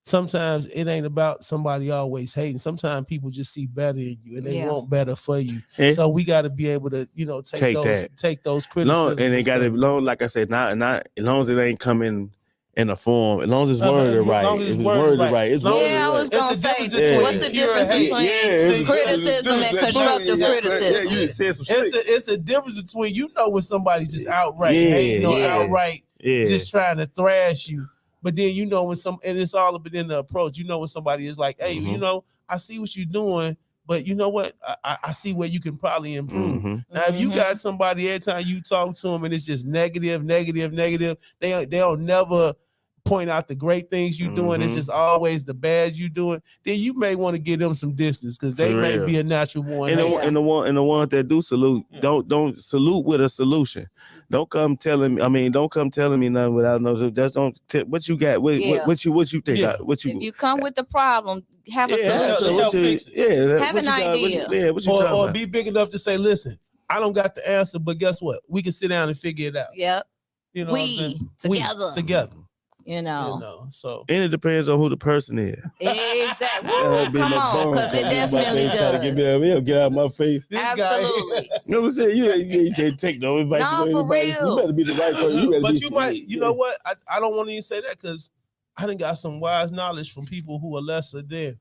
Sometimes it ain't about somebody always hating. Sometimes people just see better in you and they want better for you. So we got to be able to, take those criticisms. And it got to, like I said, not as long as it ain't coming in a form, as long as it's worded right. I was gonna say, what's the difference between criticism and constructive criticism? It's a difference between when somebody just outright hating or outright just trying to thrash you. But then when and it's all up in the approach. When somebody is like, hey, I see what you're doing, but you know what? I see where you can probably improve. Now, if you got somebody every time you talk to them and it's just negative, they'll never point out the great things you're doing. It's just always the bad you doing. Then you may want to give them some distance, because they may be a natural one. And the ones that do salute, don't salute with a solution. Don't come telling me nothing without no. Just don't. What you got? What you think? If you come with the problem, have a solution. Have an idea. Or be big enough to say, listen, I don't got the answer, but guess what? We can sit down and figure it out. Yep. We together. You know. So and it depends on who the person is. Exactly. Woo, come on, because it definitely does. Get out of my face. Absolutely. You know what I'm saying? You can't take no advice No, from for anybody. real. You better be the right person. But you might, you know what? I don't want to even say that because I done got some wise knowledge from people who are lesser than.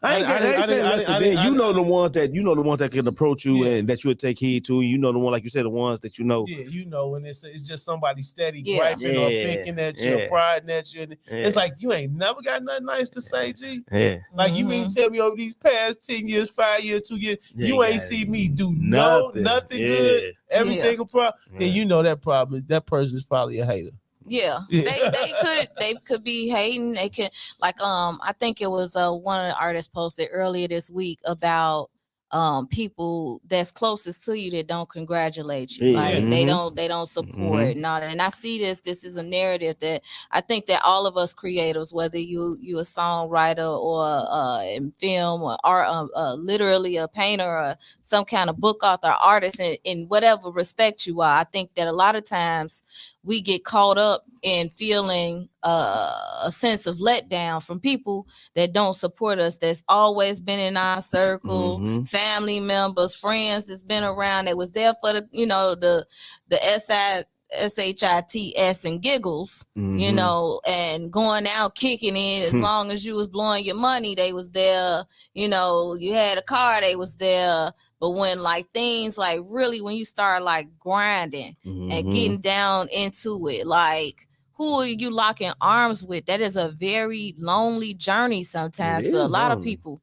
I ain't saying lesser than. You know the ones that can approach you and that you would take heed to. You know the one, like you said, the ones that you know. Yeah, you know, when it's just somebody steady griping or picking at you, or prying at you. It's like you ain't never got nothing nice to say, G. Yeah. Like you mean tell me over these past 10 years, 5 years, 2 years, you ain't see me do nothing good, everything a problem. Then you know that person is probably a hater. Yeah, they could be hating. They could I think it was one of the artists posted earlier this week about people that's closest to you that don't congratulate you. Like they don't support and all that. And I see this is a narrative that I think that all of us creators, whether you a songwriter or in film or art, literally a painter or some kind of book author, artist, in whatever respect you are, I think that a lot of times we get caught up in feeling a sense of letdown from people that don't support us, that's always been in our circle, family members, friends that's been around, that was there for the SHITS and giggles, and going out kicking it. As long as you was blowing your money, they was there. You had a car, they was there. But when things really, when you start grinding and getting down into it, who are you locking arms with? That is a very lonely journey sometimes for a lot of people,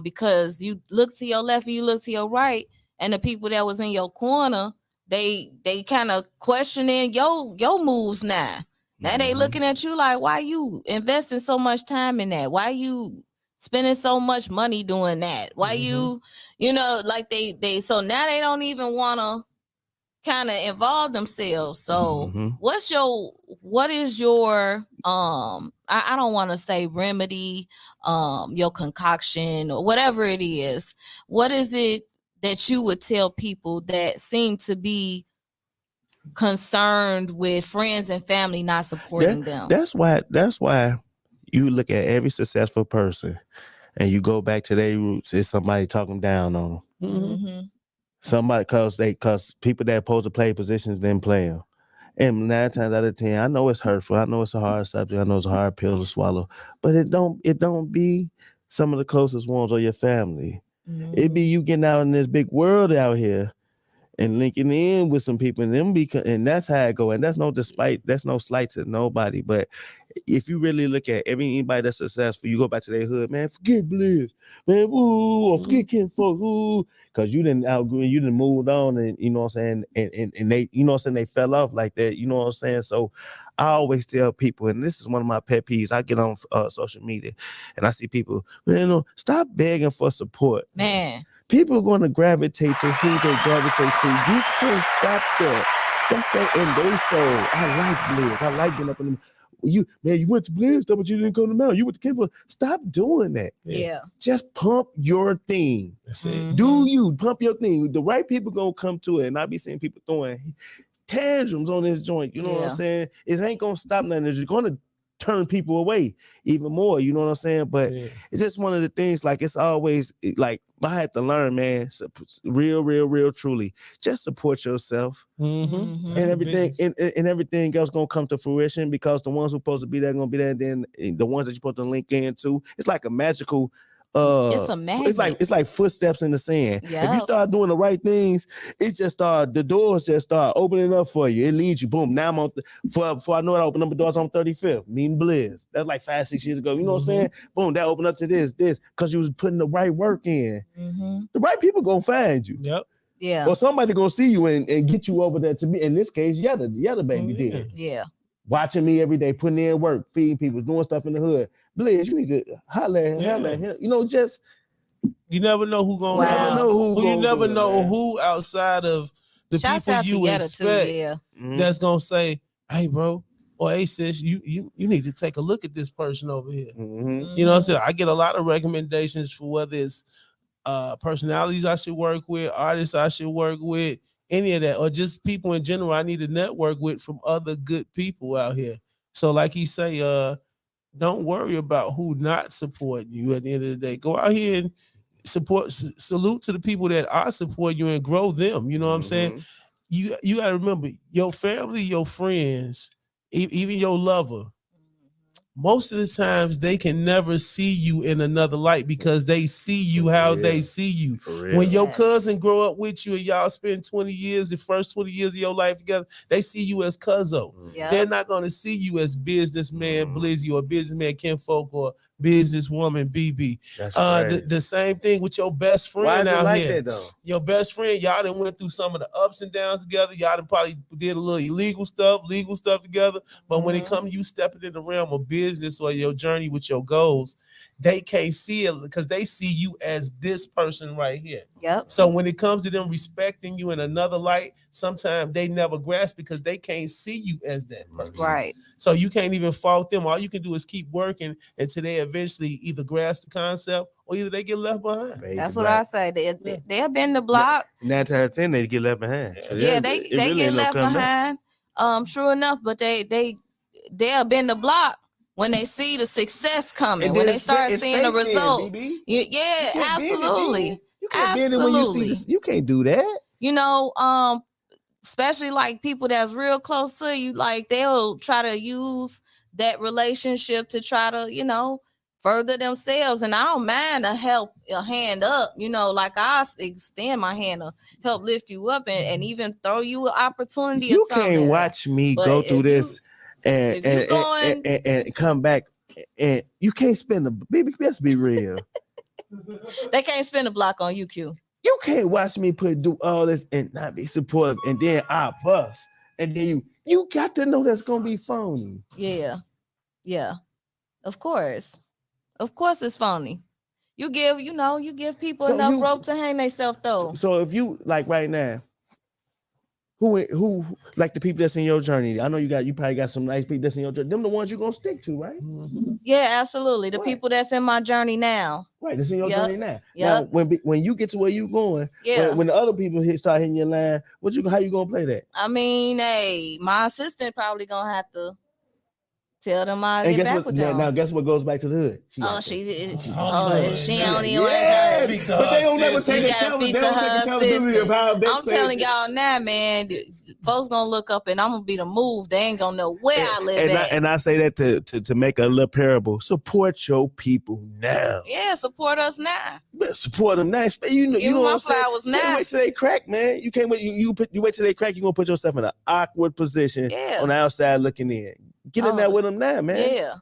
because you look to your left and you look to your right, and the people that was in your corner, they kind of questioning your moves now. Now they looking at you like, why you investing so much time in that? Why you spending so much money doing that? Why you they so now they don't even want to kind of involve themselves. So what is your I don't want to say remedy, your concoction or whatever it is, what is it that you would tell people that seem to be concerned with friends and family not supporting them? That's why you look at every successful person and you go back to their roots. It's somebody talking down on them. Somebody, cause people that supposed to play positions didn't play them. And 9 times out of 10, I know it's hurtful. I know it's a hard subject. I know it's a hard pill to swallow. But it don't be some of the closest ones or your family. It be you getting out in this big world out here and linking in with some people, and that's how it go. And that's no slight to nobody. But if you really look at anybody that's successful, you go back to their hood, man, forget Blizz, man, or forget Kinfolks, because you didn't outgrow, you didn't moved on, and you know what I'm saying, and they, you know what I'm saying, they fell off like that, you know what I'm saying. So I always tell people, and this is one of my pet peeves, I get on social media and I see people, man, stop begging for support. Man. People are going to gravitate to who they gravitate to. You can't stop that. That's that in their soul. I like Blizz. I like getting up in them. You went to Blizz, but you didn't come to Mount. You went to Kinfolks. Stop doing that. Yeah. Just pump your thing. That's it. Do you pump your thing? The right people gonna come to it, and I be seeing people throwing tantrums on this joint. You know what I'm saying? It ain't gonna stop nothing. It's gonna turn people away even more. You know what I'm saying? But it's just one of the things. It's always I had to learn, man. Real, truly, just support yourself, and everything, and everything else gonna come to fruition, because the ones who supposed to be there gonna be there. And then the ones that you're supposed to link into, it's like a magical. It's a magnet. It's like footsteps in the sand. Yep. If you start doing the right things, the doors just start opening up for you. It leads you. Boom. Now I'm on. Before I know it, I open up the doors on 35th. Meeting Blizz. That's like 5-6 years ago. You know what I'm saying? Boom. That opened up to this, because you was putting the right work in. The right people gonna find you. Yep. Yeah. Or somebody gonna see you and get you over there to me. In this case, the baby did. Yeah. Watching me every day, putting in work, feeding people, doing stuff in the hood. Blizz, you need to holler at him. Just you never know who gonna you never know who outside of the people you expect that's gonna say, hey bro, or hey sis, you need to take a look at this person over here. You know what I'm saying? I get a lot of recommendations for whether it's personalities I should work with, artists I should work with, any of that, or just people in general I need to network with from other good people out here. So like he say, don't worry about who not supporting you at the end of the day. Go out here and salute to the people that are supporting you and grow them. You know what I'm saying? You got to remember your family, your friends, even your lover. Most of the times they can never see you in another light because they see you how they see you. When your cousin grow up with you and y'all spend 20 years, the first 20 years of your life together, they see you as cuzzo. They're not going to see you as businessman Blizzy or businessman Kinfolk or businesswoman BB. That's the same thing with your best friend. Why is it like that though? Your best friend, y'all done went through some of the ups and downs together. Y'all done probably did a little illegal stuff, legal stuff together. But when it comes to you stepping in the realm of business or your journey with your goals, they can't see it because they see you as this person right here. So when it comes to them respecting you in another light, sometimes they never grasp because they can't see you as that person. So you can't even fault them. All you can do is keep working until they eventually either grasp the concept or either they get left behind. That's what I say. They'll bend the block. 9 times out of 10, they get left behind. Yeah, they really get left behind. True enough, but they'll bend the block when they see the success coming, when they start seeing the result. Absolutely. You can't bend it when you see this. You can't do that. You know, especially like people that's real close to you, like they'll try to use that relationship to try to, you know, further themselves. And I don't mind a hand up, you know, like I extend my hand to help lift you up and even throw you an opportunity. You can't watch me go through this and come back and you can't spend baby, let's be real. They can't spin a block on you, Q. You can't watch me do all this and not be supportive and then I bust. And then you got to know that's gonna be phony. Yeah. Of course it's phony. You give people enough rope to hang themselves though. So if you like right now, who like the people that's in your journey? I know you probably got some nice people that's in your journey. Them the ones you're gonna stick to, right? Yeah, absolutely. The people that's in my journey now. Right, that's in your journey now. Now, when you get to where you going, when the other people start hitting your line, how you gonna play that? I mean, my assistant probably gonna have to tell them I get back with them. Now, guess what goes back to the hood? She only wants but they don't never take accountability. I'm telling y'all now, man, folks gonna look up and I'm gonna be the move. They ain't gonna know where I live at. And I say that to make a little parable. Support your people now. Yeah, support us now. Support them now. You know what I'm saying? Flowers now. Can't wait till they crack, man. You can't wait. You wait till they crack. You are gonna put yourself in an awkward position on the outside looking in. Get in there with them now, man. Yeah.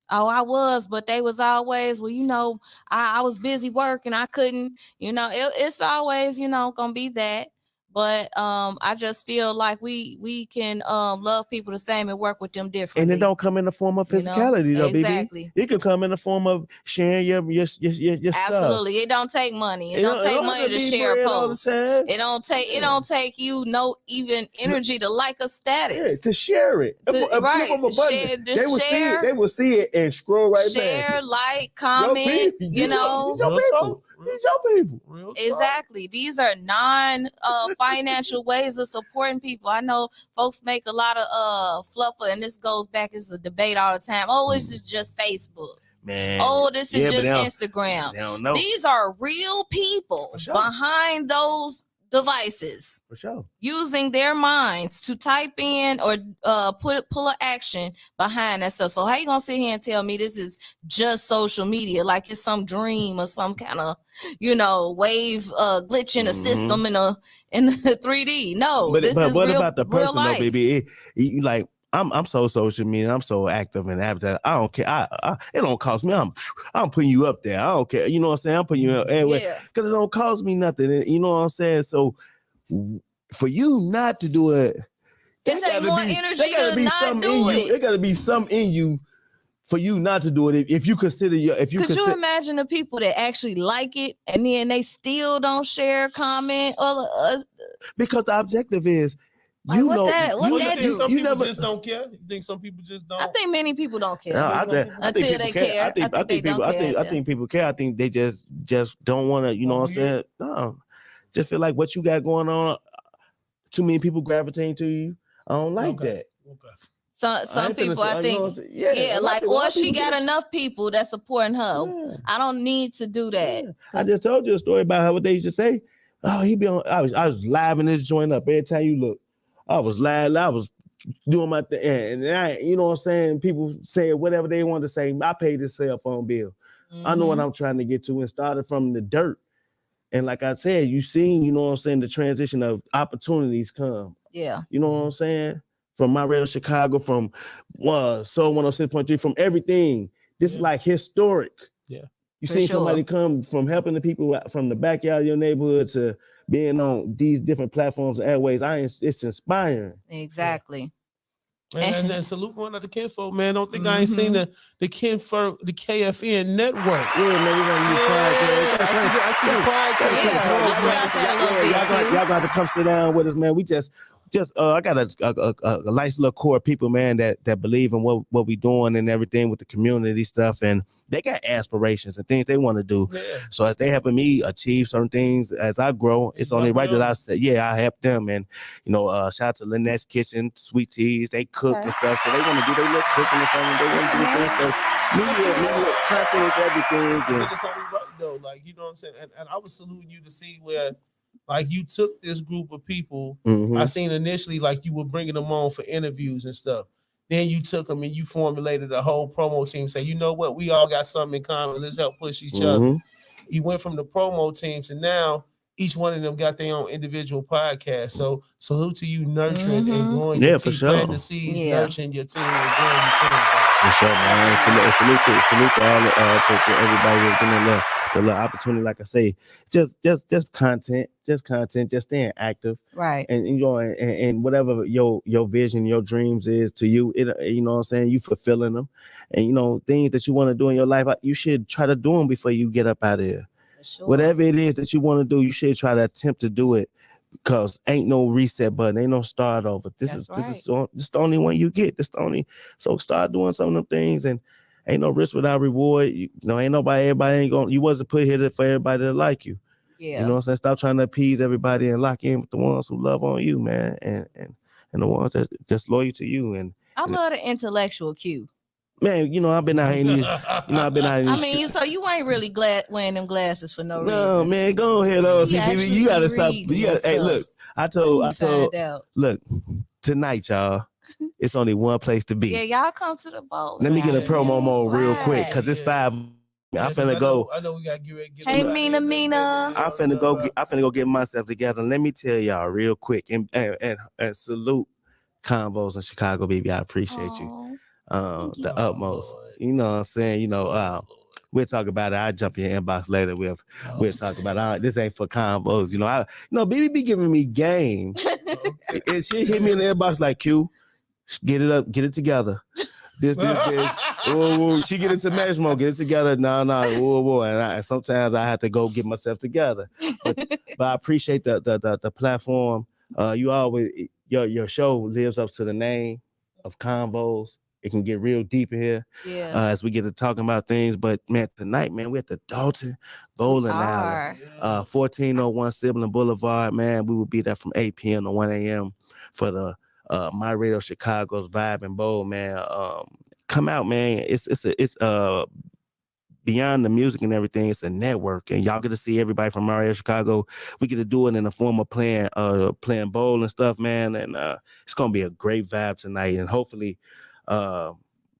Oh, I was, but they was always, well, you know, I was busy working. I couldn't, you know, it's always, you know, gonna be that. But I just feel like we can love people the same and work with them differently. And it don't come in the form of physicality, though, exactly. BB. It can come in the form of sharing your stuff. Absolutely. It don't take money. It don't take money to share a post. It don't take you no even energy to like a status. Yeah, to share it. They will see it and scroll right back. Share, like, comment, you know. These your people. Exactly. These are non-financial ways of supporting people. I know folks make a lot of fluff, and this goes back, it's a debate all the time. Oh, this is just Facebook. Man. Oh, this is just Instagram. They don't know. These are real people behind those devices, for sure, using their minds to type in or pull an action behind that stuff. So how you gonna sit here and tell me this is just social media like it's some dream or some kind of, you know, wave glitch in a system in the 3D? No, this is what real, about the person though, baby? Like I'm so social media. I'm so active and advertising. I don't care. It don't cost me. I'm putting you up there. I don't care. You know what I'm saying? I'm putting you up anyway because it don't cost me nothing. You know what I'm saying? So for you not to do it, it take more energy to not do it. There got to be something in you for you not to do it. If you consider could you imagine the people that actually like it and then they still don't share, comment, or because the objective is. Like, you think people just don't care? You think some people just don't? I think many people don't care. No, until they care. I think people care. I think they just don't want to, you know what I'm saying? No. Just feel like what you got going on, too many people gravitating to you. I don't like that. Okay. Some people, I think, like, or she got enough people that supporting her. Yeah. I don't need to do that. Yeah. I just told you a story about how what they used to say. Oh, he be on. I was live in this joint up every time you look. I was live. I was doing my thing, and I, you know what I'm saying. People say whatever they want to say. I paid this cell phone bill. Mm-hmm. I know what I'm trying to get to, and started from the dirt. And like I said, you seen, you know what I'm saying, the transition of opportunities come. Yeah. You know what I'm saying? From my radio Chicago, from Soul 106.3, from everything. This is like historic. Yeah. You seen somebody come from helping the people from the backyard of your neighborhood to being on these different platforms and airways. It's inspiring. Exactly. And then salute one of the Kinfolk, man. Don't think I ain't seen the Kinfolk, the KFN network. Yeah, man, you want to use podcast. I see the podcast. Y'all got to come sit down with us, man. We just I got a nice little core of people, man, that believe in what we doing and everything with the community stuff, and they got aspirations and things they want to do. Yeah. So as they helping me achieve certain things as I grow, it's only right that I say, I help them. And shout out to Lynette's Kitchen, Sweet Teas, they cook and stuff, so they want to do their little cooking and family. They want to do things. So media content is everything. I think it's only right though, like, you know what I'm saying. And I was saluting you to see where, like, you took this group of people. Mm-hmm. I seen initially like you were bringing them on for interviews and stuff. Then you took them and you formulated a whole promo team. Say, you know what, we all got something in common. Let's help push each other. You went from the promo teams and now each one of them got their own individual podcast. So salute to you nurturing and growing your team, planting the seeds, nurturing your team and growing your team. For sure, man. Salute to all to everybody who's giving the little opportunity. Like I say, just content, just staying active, right? And enjoying and whatever your vision, your dreams is to you. You know what I'm saying, you fulfilling them, and things that you want to do in your life, you should try to do them before you get up out of here. Sure. Whatever it is that you want to do, you should try to attempt to do it, because ain't no reset button, ain't no start over. This is the only one you get. So start doing some of them things, and ain't no risk without reward. Ain't everybody ain't going. You wasn't put here for everybody to like you. Yeah. You know what I'm saying? Stop trying to appease everybody and lock in with the ones who love on you, man, and the ones that's just loyal to you. And I love the intellectual cue. Man, I've been out here. I mean, so you ain't really wearing them glasses for no reason. No, man, go ahead, CPB. You gotta stop. Hey, look, I told. Look, tonight, y'all, it's only one place to be. Yeah, y'all come to the boat. Let me get a promo mode real quick, because it's 5. I'm finna go. I know we gotta get ready. Hey, Mina. I'm finna go get myself together. Let me tell y'all real quick, and salute Convos in Chicago, baby. I appreciate you. The utmost. Lord. You know what I'm saying? We'll talk about it. I'll jump in your inbox later. We'll talk about it. This ain't for Convos. BB be giving me game. And she hit me in the inbox like, Q, get it up, get it together. This. Whoa. She get into match mode, get it together. No. Whoa. And sometimes I have to go get myself together. But I appreciate the platform. You always, your show lives up to the name of Convos. It can get real deep in here as we get to talking about things. But, man, tonight, man, we're at the Dalton Bowling Alley, 1401 Sibling Boulevard, man. We will be there from 8 p.m. to 1 a.m. for the My Radio Chicago's Vibe and Bowl, man. Come out, man. It's beyond the music and everything. It's a network, and y'all get to see everybody from My Radio Chicago. We get to do it in the form of playing bowl and stuff, man. And it's going to be a great vibe tonight, and hopefully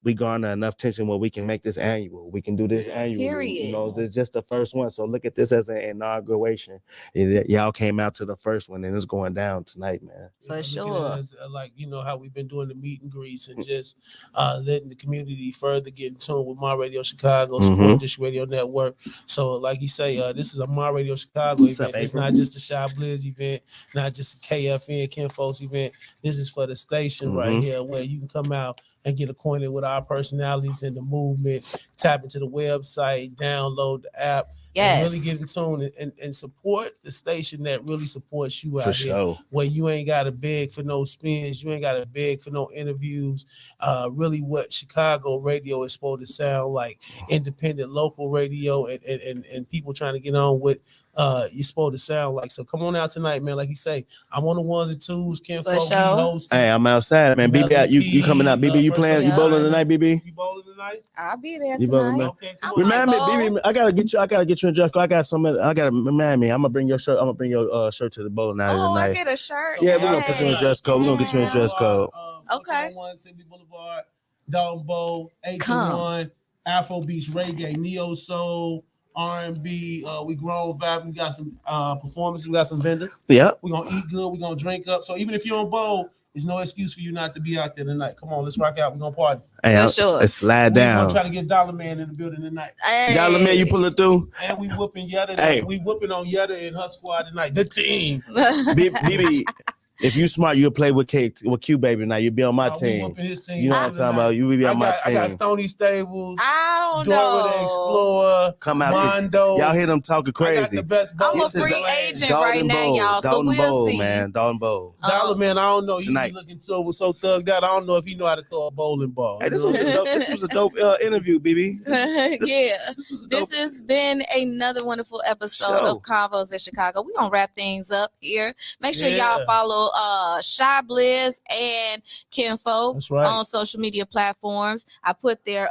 we garner enough attention where we can make this annual. We can do this annually. Period. This is just the first one. So look at this as an inauguration. Y'all came out to the first one, and it's going down tonight, man. For sure. As, how we've been doing the meet and greets and just letting the community further get in tune with My Radio Chicago, support this radio network. So like you say, this is a My Radio Chicago event. It's not just a ChiBlizz event, not just a KFN Kinfolks event. This is for the station right here, where you can come out and get acquainted with our personalities and the movement. Tap into the website, download the app, And really get in tune and support the station that really supports you out here. Where you ain't got to beg for no spins, you ain't got to beg for no interviews. Really, what Chicago radio is supposed to sound like, independent local radio, and people trying to get on with you're supposed to sound like. So come on out tonight, man. Like you say, I'm on the ones and twos. Kinfolks, hosting. Hey, I'm outside, man. BB, you coming out? BB, you playing? You bowling tonight, BB? You bowling tonight? I'll be there tonight. Okay, remind me, BB. I gotta get you in dress code. I gotta remind me. I'm gonna bring your shirt. I'm gonna bring your shirt to the bowling alley tonight. I get a shirt. So we're gonna put you in dress code. We're gonna get you in dress code. Okay. 1 Sydney Boulevard, Dalton Bowl, 8-1, Afro Beach Reggae, Neo Soul, R&B. We grown vibe. We got some performances. We got some vendors. Yeah. We're gonna eat good. We're gonna drink up. So even if you're on bowl, there's no excuse for you not to be out there tonight. Come on, let's rock out. We're gonna party. Hey, let's slide down. We're gonna try to get Dollar Man in the building tonight. Hey. Dollar Man, you pull it through. And we whooping Yetta. Hey. We whooping on Yetta and her squad tonight. The team. BB, if you smart, you'll play with Q Baby now. You'll be on my team. Whooping his team. You know what I'm talking about? You will be on my team. I got Stony Stables. I don't Dora know. the Explorer. Come out. Mondo. Y'all hear them talking crazy. I got the best I'm a free agent right now, y'all. So we'll see. Man, Dalton Bowl. Dollar Man, I don't know. You Tonight. be looking so thugged out. I don't know if he know how to throw a bowling ball. Hey, this was a dope interview, BB. This has been another wonderful episode of Convos in Chicago. We're gonna wrap things up here. Make sure y'all follow ChiBlizz and Kinfolks on social media platforms. I put their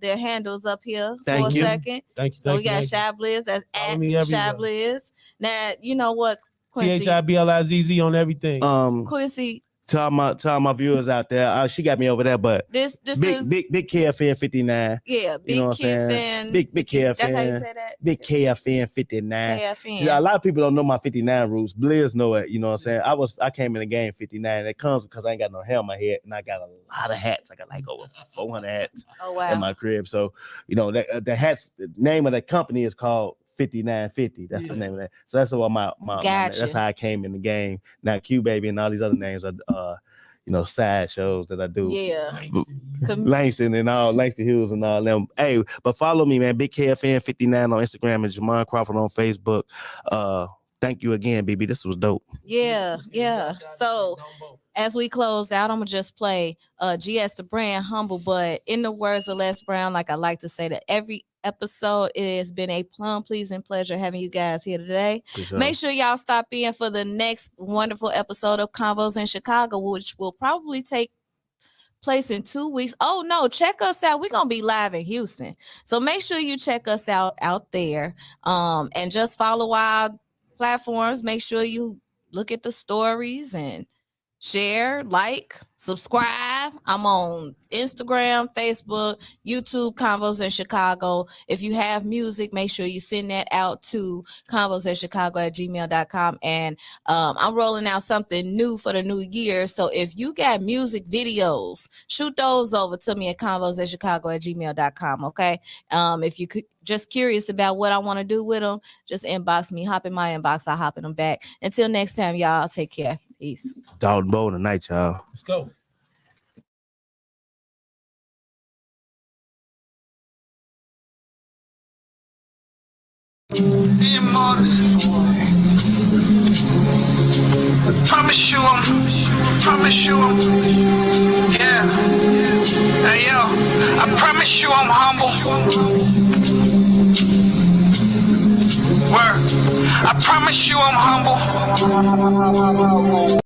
handles up here for a second. Thank you. So we got ChiBlizz. That's at ChiBlizz. Now you know what, Quincy. ChiBlizz on everything. Quincy. To all my viewers out there, she got me over there, but this is big KFN 59. Yeah, big KFN. Big KFN. That's how you say that. Big KFN 59. KFN. Yeah, a lot of people don't know my 59 roots. Blizz know it. You know what I'm saying? I came in the game 59. It comes because I ain't got no hair on my head, and I got a lot of hats. I got like over 400 hats in my crib. So the hats. The name of the company is called 5950. That's the name of that. So that's what my that's how I came in the game. Now Q Baby and all these other names are side shows that I do. Yeah. Langston Hills and all them. Hey, but follow me, man. Big KFN 59 on Instagram and Jamon Crawford on Facebook. Thank you again, BB. This was dope. Yeah. So as we close out, I'm gonna just play GS the brand humble, but in the words of Les Brown, like I like to say that every episode, it has been a plum pleasing pleasure having you guys here today. Sure. Make sure y'all stop in for the next wonderful episode of Convos in Chicago, which will probably take place in 2 weeks. Oh no, check us out. We're gonna be live in Houston, so make sure you check us out there, and just follow our platforms. Make sure you look at the stories and share, like, subscribe. I'm on Instagram, Facebook, YouTube, Convos in Chicago. If you have music, make sure you send that out to convosinchicago@gmail.com. And I'm rolling out something new for the new year. So if you got music videos, shoot those over to me at convosinchicago@gmail.com. Okay. If you could just curious about what I want to do with them, just inbox me. Hop in my inbox. I'll hop in them back. Until next time, y'all, take care. Peace. Dalton Bowl tonight, y'all. Let's go. Promise you, yeah. Hey yo, I promise you I'm humble. Word. I promise you I'm humble.